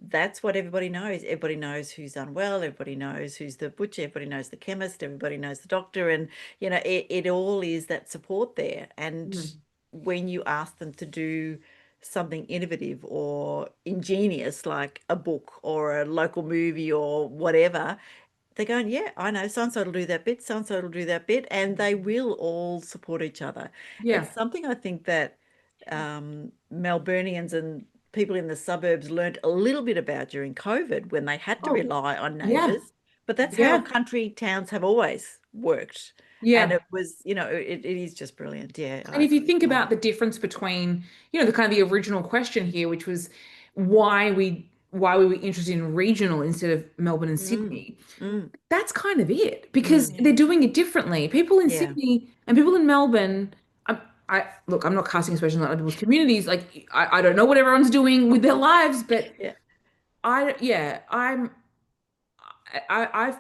that's what everybody knows. Everybody knows who's unwell. Everybody knows who's the butcher. Everybody knows the chemist. Everybody knows the doctor. And, you know, it all is that support there. And when you ask them to do something innovative or ingenious, like a book or a local movie or whatever, they're going, yeah, I know, so-and-so will do that bit, so-and-so will do that bit, and they will all support each other. Yeah. It's something I think that Melburnians and people in the suburbs learned a little bit about during COVID, when they had to rely on neighbours. But that's how country towns have always worked. Yeah. And it was, you know, it is just brilliant. Yeah. And if you think about the difference between, you know, the kind of the original question here, which was why we were interested in regional instead of Melbourne and Sydney, that's kind of it, because they're doing it differently. People in Sydney and people in Melbourne, look, I'm not casting aspersions on other people's communities. Like, I don't know what everyone's doing with their lives, but I've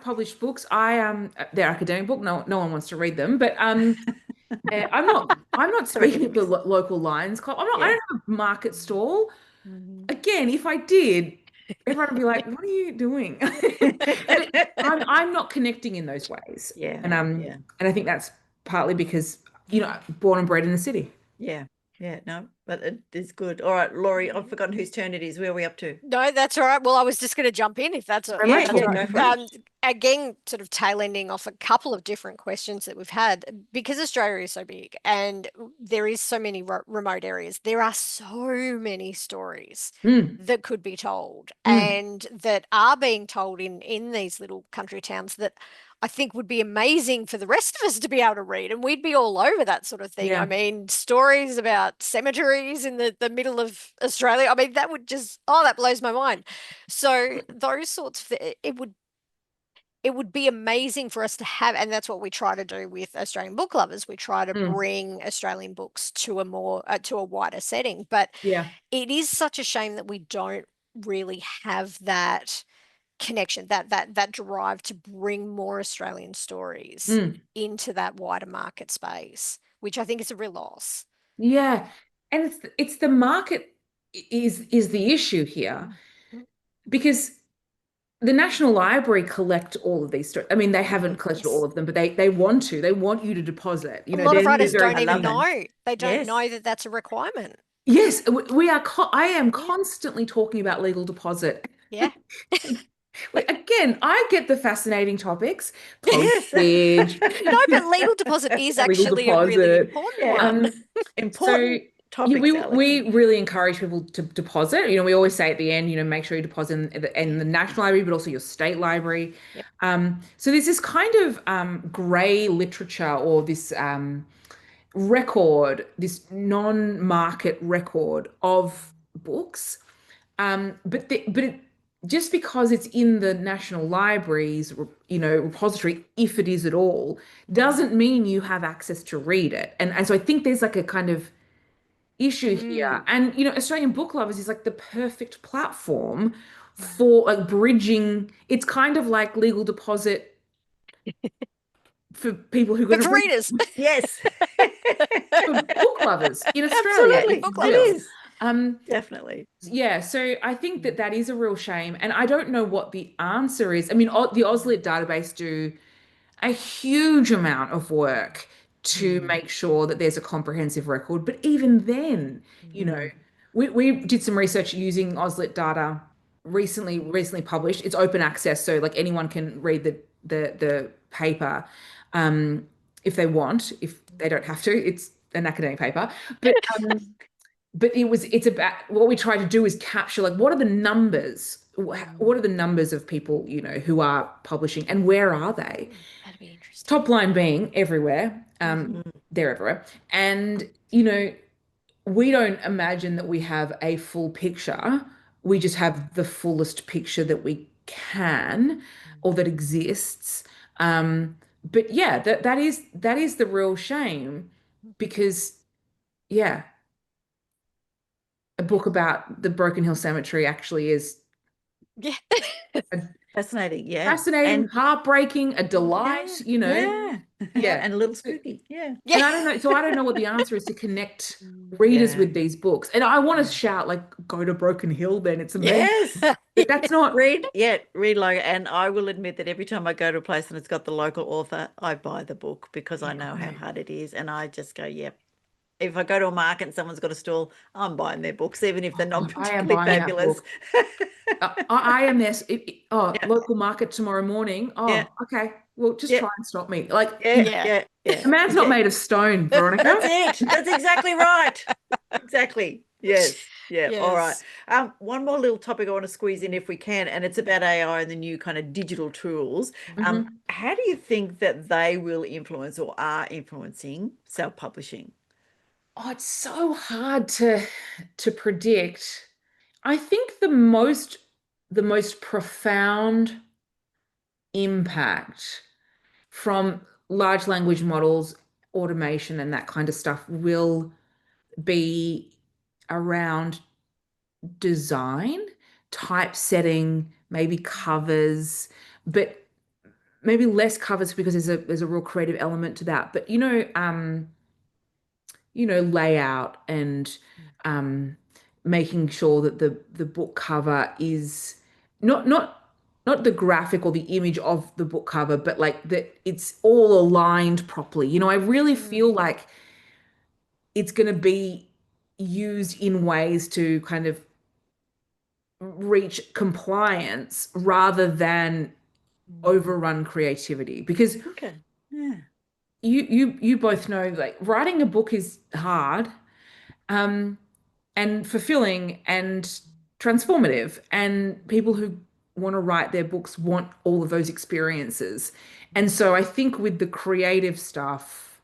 published books. They're academic book. No one wants to read them, but I'm not speaking at the local Lions Club. I don't have a market stall. Again, if I did, everyone would be like, what are you doing? I'm not connecting in those ways. Yeah. And I think that's partly because, born and bred in the city. Yeah. No, but it is good. All right, Laurie, I've forgotten whose turn it is. Where are we up to? No, that's all right. Well, I was just going to jump in if that's all Yeah, right. go for it. Again, sort of tail ending off a couple of different questions that we've had, because Australia is so big and there is so many remote areas. There are so many stories that could be told and that are being told in these little country towns that I think would be amazing for the rest of us to be able to read, and we'd be all over that sort of thing. Yeah. I mean, stories about cemeteries in the middle of Australia. I mean, that would just, that blows my mind. So those sorts of, it would be amazing for us to have, and that's what we try to do with Australian book lovers. We try to bring Australian books to a more, to a wider setting, but it is such a shame that we don't really have that connection, that drive to bring more Australian stories into that wider market space, which I think is a real loss. Yeah. And it's the market is the issue here, because the National Library collect all of these stories. I mean, they haven't collected all of them, but they want to. They want you to deposit. A lot of writers don't even know. They don't know that that's a requirement. Yes, we are. I am constantly talking about legal deposit. Yeah. Again, I get the fascinating topics. Postage. No, but legal deposit is actually a really important one. Important topics. We really encourage people to deposit. We always say at the end, make sure you deposit in the National Library, but also your state library. Yep. So there's this kind of grey literature, or this record, this non-market record of books. But just because it's in the National Library's, repository, if it is at all, doesn't mean you have access to read it. And so I think there's like a kind of issue here. And, Australian Book Lovers is like the perfect platform for like bridging. It's kind of like legal deposit for people who for readers. Yes. For book lovers in Australia. Absolutely. It is. Definitely. Yeah, so I think that is a real shame, and I don't know what the answer is. I mean, the AusLit database do a huge amount of work to make sure that there's a comprehensive record, but even then, we did some research using AusLit data recently published. It's open access, so like anyone can read the paper if they want. If they don't have to, it's an academic paper, but it's about, what we try to do is capture, like, what are the numbers? What are the numbers of people, who are publishing, and where are they? That'd be interesting. Top line being everywhere. They're everywhere. And, we don't imagine that we have a full picture. We just have the fullest picture that we can, or that exists. But yeah, that is the real shame, because, yeah, a book about the Broken Hill Cemetery actually is fascinating, fascinating, heartbreaking, a delight, and a little spooky, And I don't know what the answer is to connect readers with these books. And I want to shout, like, go to Broken Hill, then it's amazing. Yes. But that's not read local. And I will admit that every time I go to a place and it's got the local author, I buy the book, because I know how hard it is, and I just go, yep. If I go to a market and someone's got a stall, I'm buying their books, even if they're not particularly fabulous. I am this. Local market tomorrow morning. Okay. Well, just try and stop me. Like, a man's not made of stone, Veronica. That's it. That's exactly right. Exactly. Yes. Yeah. Yes. All right. One more little topic I want to squeeze in if we can, and it's about AI and the new kind of digital tools. How do you think that they will influence, or are influencing, self-publishing? Oh, it's so hard to predict. I think the most profound impact from large language models, automation, and that kind of stuff will be around design, typesetting, maybe covers, but maybe less covers, because there's a real creative element to that. But layout, and making sure that the book cover is not the graphic or the image of the book cover, but like that it's all aligned properly. You know, I really feel like it's going to be used in ways to kind of reach compliance rather than overrun creativity. Because Okay. Yeah. you both know, like, writing a book is hard, and fulfilling and transformative, and people who want to write their books want all of those experiences. And so I think with the creative stuff,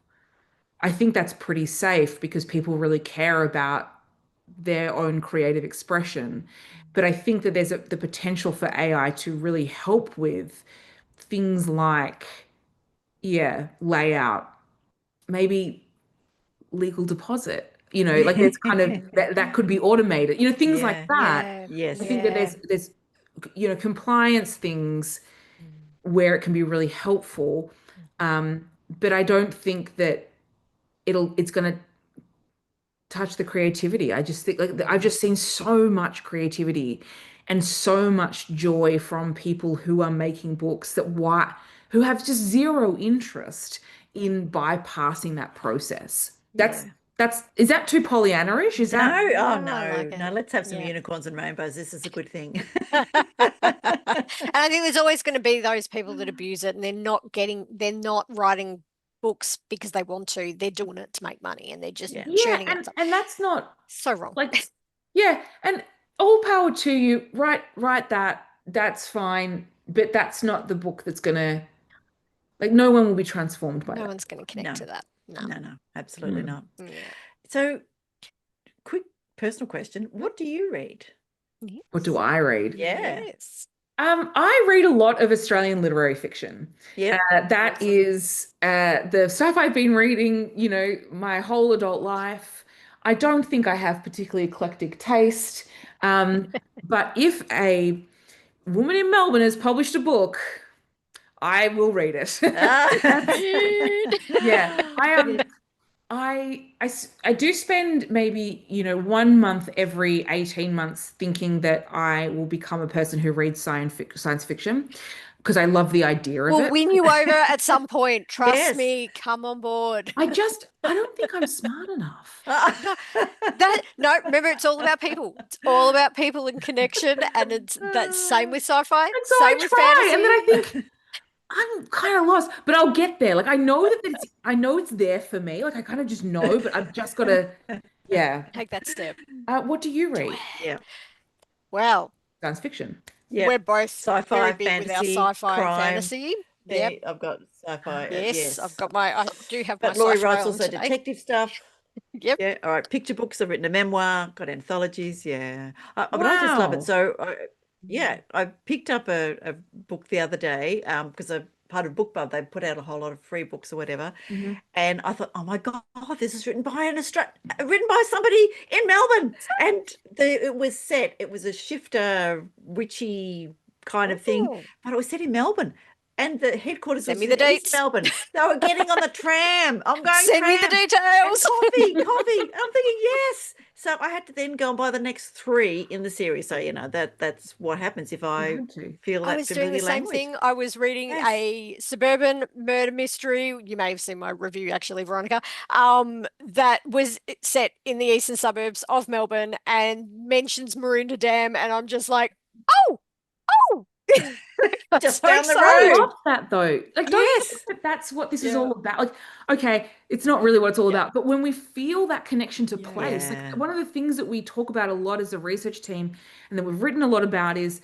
I think that's pretty safe because people really care about their own creative expression. But I think that there's the potential for AI to really help with things like, yeah, layout, maybe legal deposit, you know, like there's kind of that could be automated, you know, things like Yeah. that. Yeah. Yes. I think that there's you know, compliance things where it can be really helpful. But I don't think that it's going to touch the creativity. I just think, like, I've just seen so much creativity and so much joy from people who are making books who have just zero interest in bypassing that process. Is that too Pollyanna-ish? Is No, that oh No, I like no, it. let's have some Yeah. unicorns and rainbows. This is a good thing. And I think there's always going to be those people that abuse it and they're not writing books because they want to. They're doing it to make money and they're just Yeah. churning out stuff. and that's not So wrong. like, yeah, and all power to you. Write that's fine, but that's not the book that's gonna, like, no one will be transformed by No that. one's going to connect No. to that. No. No, absolutely not. Yeah. So, quick personal question: what do you read? What do I read? Yeah. Yes. I read a lot of Australian literary fiction. Yeah. That is the stuff I've been reading, you know, my whole adult life. I don't think I have particularly eclectic taste. But if a woman in Melbourne has published a book, I will read it. Yeah, I do spend maybe, you know, 1 month every 18 months thinking that I will become a person who reads science fiction because I love the idea of We'll it. win you over at some point. Trust Yes. me. Come on board. I don't think I'm smart enough. No, remember, it's all about people. It's all about people and connection, and it's that same with sci-fi, And so same I with try, fantasy. and then I think I'm kind of lost, but I'll get there. Like, I know it's there for me. Like, I kind of just know, but I've just got to, yeah. Take that step. What do you read? Yeah. Well, Science fiction. Yeah. we're both Sci-fi, very big with our fantasy, sci-fi and crime. fantasy. Yeah, Yep. I've got sci-fi. Yes, Yes. I do have my But Laurie sci-fi writes on also today. detective stuff. Yep. Yeah. All right. Picture books. I've written a memoir. Got anthologies. Yeah. But I just love Wow. it. So I picked up a book the other day because I'm part of BookBub. They put out a whole lot of free books or whatever, and I thought, oh my God, this is written by written by somebody in Melbourne, and it was a shifter witchy kind of thing, Oh. but it was set in Melbourne. And the headquarters Send was me the in East dates. Melbourne. They were getting on the tram. I'm going Send me the tram. details. And coffee. And I'm thinking, yes. So I had to then go and buy the next 3 in the series. So, you know, that's what happens if I had to. feel I that was doing the familiar same language. thing. I was reading Yes. a suburban murder mystery. You may have seen my review, actually, Veronica. That was set in the eastern suburbs of Melbourne and mentions Maroondah Dam, and I'm just like, oh. I'm Just so down the I excited. road. love that, though. Like, don't you think that that's what this is all about? Like, okay, it's not really what it's all about, but when we feel that connection to place, Yeah. like, one of the things that we talk about a lot as a research team and that we've written a lot about is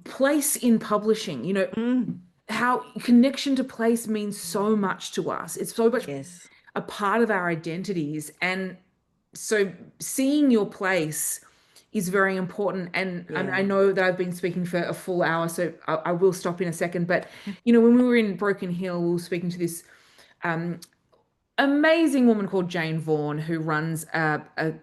place in publishing. You know, how connection to place means so much to us. It's so much Yes. a part of our identities. And so seeing your place is very important. And I know that I've been speaking for a full hour, so I will stop in a second. But, you know, when we were in Broken Hill, we were speaking to this amazing woman called Jane Vaughan, who runs a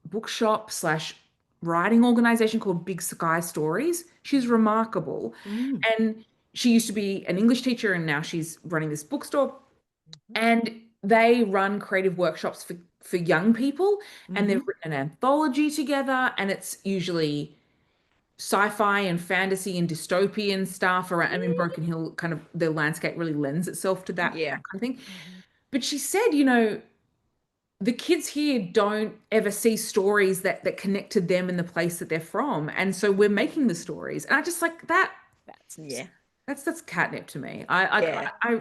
bookshop / writing organization called Big Sky Stories. She's remarkable. And she used to be an English teacher, and now she's running this bookstore. And they run creative workshops for young people, and they've written an anthology together, and it's usually sci-fi and fantasy and dystopian stuff around. I mean, Broken Hill, kind of the landscape really lends itself to that, Yeah. that kind of thing. But she said, the kids here don't ever see stories that connect to them in the place that they're from. And so we're making the stories. And I just like that. That's catnip to me. I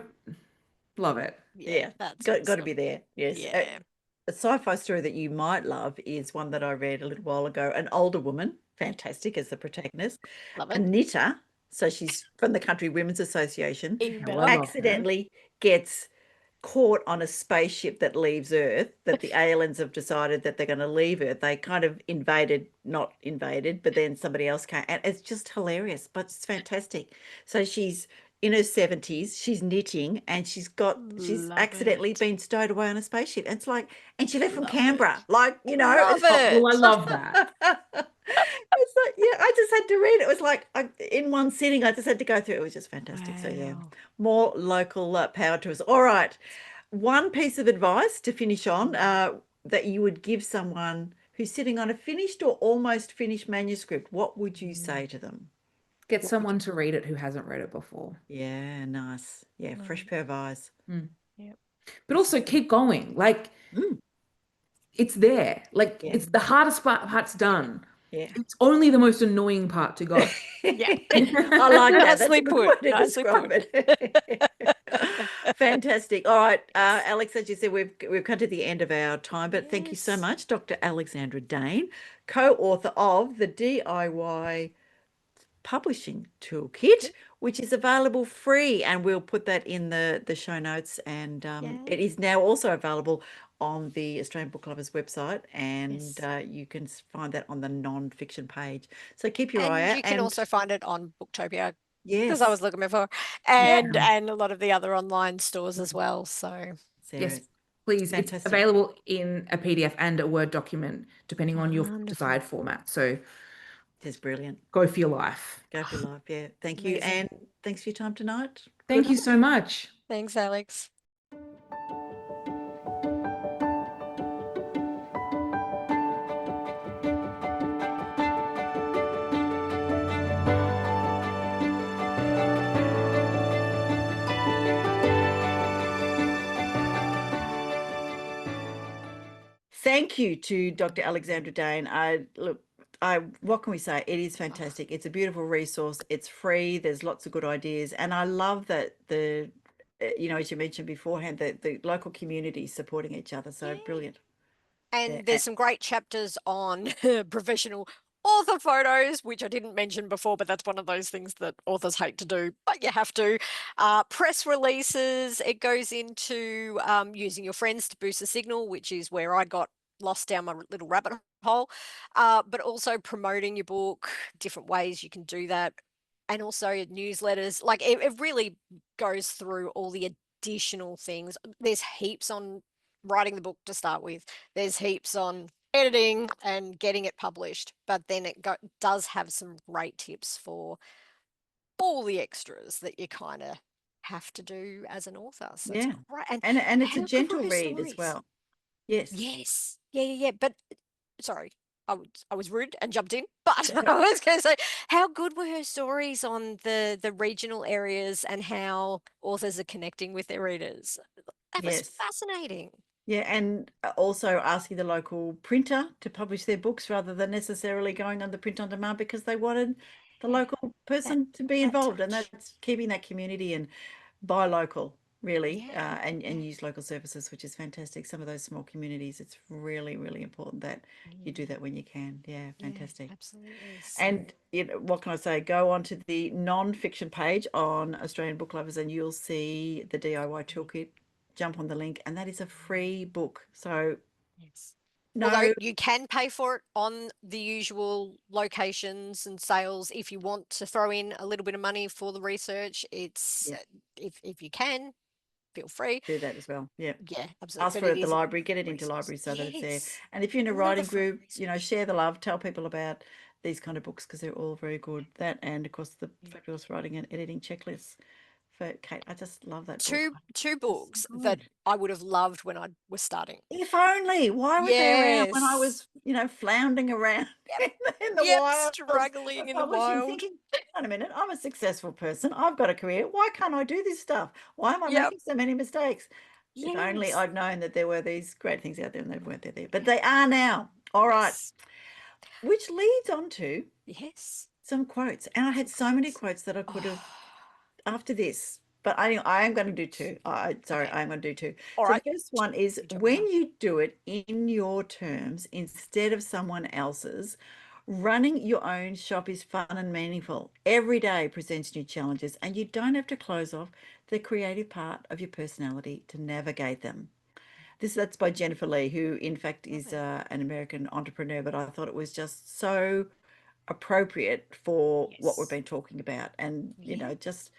love it. That's got to awesome. be there. Yes. Yeah. A sci-fi story that you might love is one that I read a little while ago. An older woman, fantastic as the protagonist, Love a it. knitter. So she's from the Country Women's Association. Even Well, better. I love her. Accidentally gets caught on a spaceship that leaves Earth, that the aliens have decided that they're going to leave Earth. They kind of not invaded, but then somebody else came. And it's just hilarious, but it's fantastic. So she's in her 70s, she's knitting, and she's Love accidentally it. been stowed away on a spaceship. And it's like, and she left from Love Canberra, it. like, Love it's like, it. Well, I love that. it's like, I just had to read it. It was like in one sitting, I just had to go through it. It was just fantastic. So Wow. more local power to us. All right, one piece of advice to finish on that you would give someone who's sitting on a finished or almost finished manuscript. What would you say to them? Get someone to read it who hasn't read it before. Yeah, nice. Yeah, fresh pair of eyes. Yep. But also keep going. Like, Mm. it's there. Like, Yeah. it's the hardest part's done. Yeah. It's only the most annoying part to go. Yeah. I like that. That's a Nicely good put. way to Nicely describe put. it. Fantastic. All right, Alex, as you said, we've come to the end of our time, but thank you so Yes. much, Dr. Alexandra Dane, co-author of the DIY Publishing Toolkit, which is available free, and we'll put that in the show notes. And it is now also available on the Australian Book Lovers website, and you can find that on the non-fiction page. So keep your eye out. You can also find it on Booktopia, because yes, I was looking before, and a lot of the other online stores as well. So Yes, please. Fantastic. It's available in a PDF and a Word document, depending on your desired format. So it's brilliant. go for your life. Go for your life. Yeah. Thank you. Amazing. And thanks for your time tonight. Thank you so much. thanks, Alex. Thank you to Dr. Alexandra Dane. What can we say? It is fantastic. It's a beautiful resource. It's free. There's lots of good ideas. And I love that as you mentioned beforehand, the local community supporting each other. So brilliant. And there's some great chapters on professional author photos, which I didn't mention before, but that's one of those things that authors hate to do, but you have to. Press releases, it goes into using your friends to boost the signal, which is where I got lost down my little rabbit hole, but also promoting your book, different ways you can do that. And also newsletters, like it really goes through all the additional things. There's heaps on writing the book to start with. There's heaps on editing and getting it published, but then it does have some great tips for all the extras that you kind of have to do as an author. So it's great. And it's a gentle read as well. Yes. Yeah. But sorry, I was rude and jumped in, but I was going to say, how good were her stories on the regional areas and how authors are connecting with their readers? That was fascinating. Yeah, and also asking the local printer to publish their books rather than necessarily going on the print on demand, because they wanted the local person to be involved, and that's keeping that community and buy local, really, and use local services, which is fantastic. Some of those small communities, it's really, really important that you do that when you can. Yeah, fantastic. Absolutely. And what can I say? Go onto the non-fiction page on Australian Book Lovers and you'll see the DIY Toolkit. Jump on the link, and that is a free book. So although you can pay for it on the usual locations and sales, if you want to throw in a little bit of money for the research, it's if you can, feel free. Do that as well. Yeah, absolutely. Ask for it at the library, get it into libraries so that it's there. And if you're in a writing group, share the love, tell people about these kind of books, because they're all very good. That, and of course the fabulous writing and editing checklists. Kate, I just love that book. Two books that I would have loved when I was starting. If only. Why was they around when I was floundering around in the Yep, wild, struggling of in the publishing, wild. thinking, hang on a minute, I'm a successful person. I've got a career. Why can't I do this stuff? Why am I Yep. making so many mistakes? If only Yes. I'd known that there were these great things out there and they weren't there. But they are now. All right. Yes. Which leads on to Yes. some quotes. And I had so many quotes that I could have after this. But I am going to do two. I'm going to do two. All so right. the first one is Good job, when Mum. you do it in your terms instead of someone else's, running your own shop is fun and meaningful. Every day presents new challenges and you don't have to close off the creative part of your personality to navigate them. That's by Jennifer Lee, who in fact is an American entrepreneur, but I thought it was just so appropriate for what we've Yes. been talking about. And, Yeah. just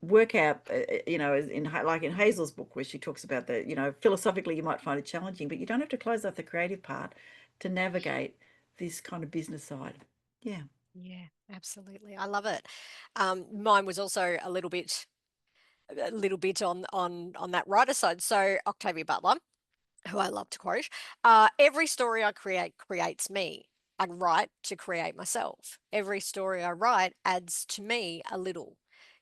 work out, like in Hazel's book, where she talks about the, philosophically you might find it challenging, but you don't have to close off the creative part to navigate this kind of business side. Yeah. Yeah, absolutely. I love it. Mine was also a little bit on that writer side. So Octavia Butler, who I love to quote, every story I create creates me. I write to create myself. Every story I write adds to me a little,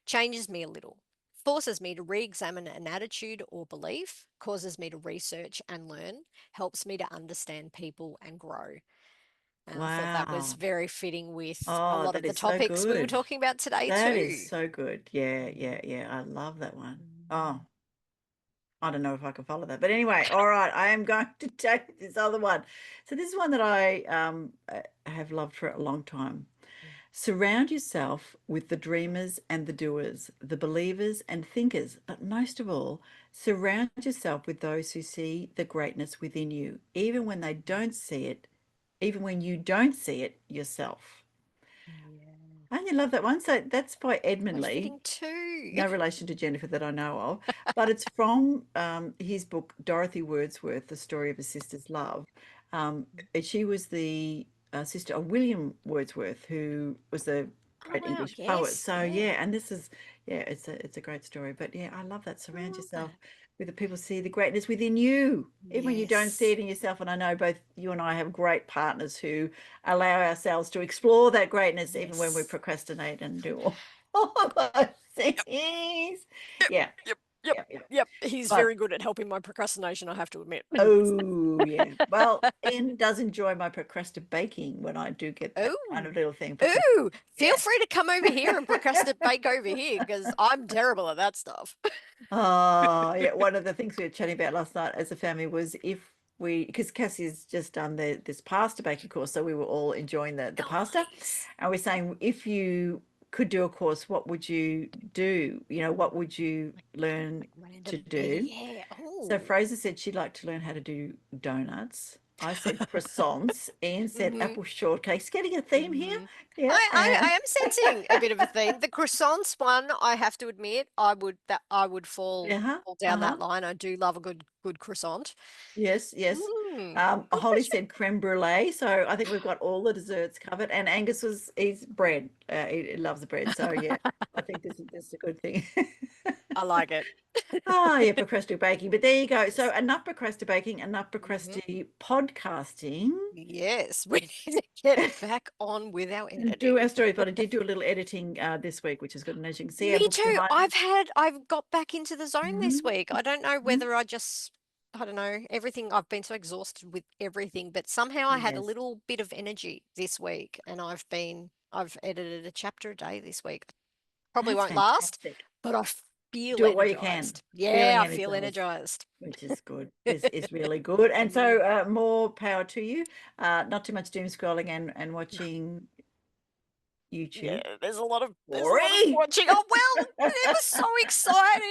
changes me a little, forces me to re-examine an attitude or belief, causes me to research and learn, helps me to understand people and grow. And I thought that was Wow. very fitting with a Oh, lot that of the is so topics we were good. talking about today That is too. so good. Yeah, yeah, yeah. I love that one. Oh, I don't know if I can follow that. But anyway, all right, I am going to take this other one. So this is one that I have loved for a long time. Surround yourself with the dreamers and the doers, the believers and thinkers, but most of all, surround yourself with those who see the greatness within you, even when they don't see it, even when you don't see it yourself. Yeah. And you love that one. So that's by Edmund So Lee. fitting too. No relation to Jennifer that I know of, but it's from his book, Dorothy Wordsworth, The Story of a Sister's Love. She was the sister of William Wordsworth, who was a Oh great wow, English poet. yes, So yeah. yeah, and this is, it's a great story. But yeah, I love that. I Surround love yourself that. with the people see the greatness within you, even when you don't see Yes. it in yourself. And I know both you and I have great partners who allow ourselves to explore that greatness, even when we Yes. procrastinate and do all of those things. Yeah. Yep. Yep. Yeah, yeah. Yep. He's But very good at helping my procrastination, I have to admit. oh yeah. Well, Ian does enjoy my procrastinating baking when I do get that kind Oh. of little thing. Ooh. Feel Yeah. free to come over here and procrastinate bake over here because I'm terrible at that stuff. Oh, yeah. One of the things we were chatting about last night as a family was because Cassie's just done this pasta baking course, so we were all enjoying the pasta, Nice. and we're saying if you could do a course, what would you do? What would you learn to Random. do? Yeah. So Oh. Fraser said she'd like to learn how to do donuts. I said croissants. Ian said Mhm. apple shortcakes. Getting a theme here. Mhm. Yeah. I And am sensing a bit of a theme. The croissants one, I have to admit, I would fall uh-huh, down uh-huh. that line. I do love a good croissant. Yes, yes. Good Holly question. said creme brulee. So I think we've got all the desserts covered. And Angus he's bread. He loves the bread. So yeah, I think this is a good thing. I like it. Oh, yeah, procrastinating baking. But there you go. So Yes. enough procrastinating baking, enough Mhm. procrastinating podcasting. Yes, we need to get back on with our And do our editing. stories, but I did do a little editing this week, which is good. And as you can see, our Me books too. behind us. I've got back into the zone this Mhm, week. I don't know mhm. whether I don't know, everything. I've been so exhausted with everything, but somehow I had a Yes, little bit of energy this week and I've edited a chapter a day this week. Probably that's won't last, fantastic. but I feel Do it while you can. energized. Yeah, Feeling I feel energized, energized. which is good. This is really good. And so Mm. more power to you. Not too much doom scrolling and No, watching yeah, YouTube. there's a lot of Boring. watching. Oh well, it was so exciting.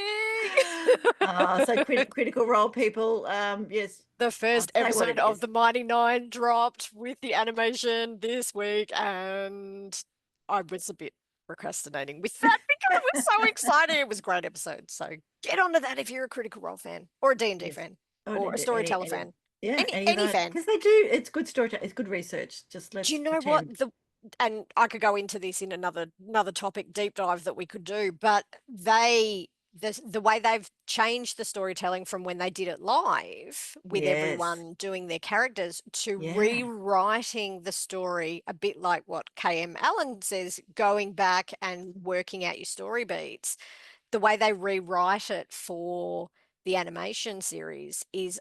So critical role people. Yes. The first Say what episode it of is. The Mighty Nine dropped with the animation this week, and I was a bit procrastinating with that because it was so exciting. It was a great episode. So get onto that if you're a Critical Role fan or a D&D Yes. fan Oh, or a storyteller fan. yeah, any of Any that fan. because they do. It's good story. It's good research. Just Do let's you know what pretend. and I could go into this in another topic deep dive that we could do, but they the way they've changed the storytelling from when they did it live with Yes. everyone doing their characters to Yeah. rewriting the story a bit like what KM Allan says, going back and working out your story beats. The way they rewrite it for the animation series is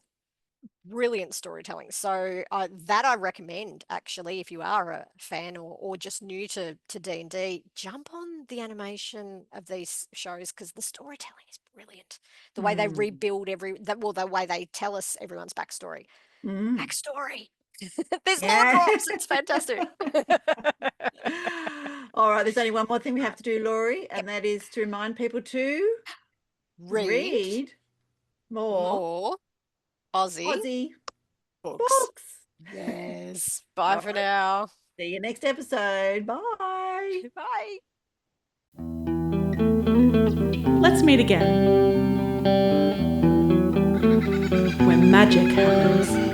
brilliant storytelling. So that I recommend, actually, if you are a fan or just new to D&D, jump on the animation of these shows because the storytelling is brilliant. The way they rebuild the way they tell us everyone's backstory. Backstory. There's lore drops. It's fantastic. All right, there's only one more thing we have to do, Laurie, and that is to remind people to read more Aussie books. Yes. Bye for now. See you next episode. Bye. Bye. Let's meet again. Where magic happens.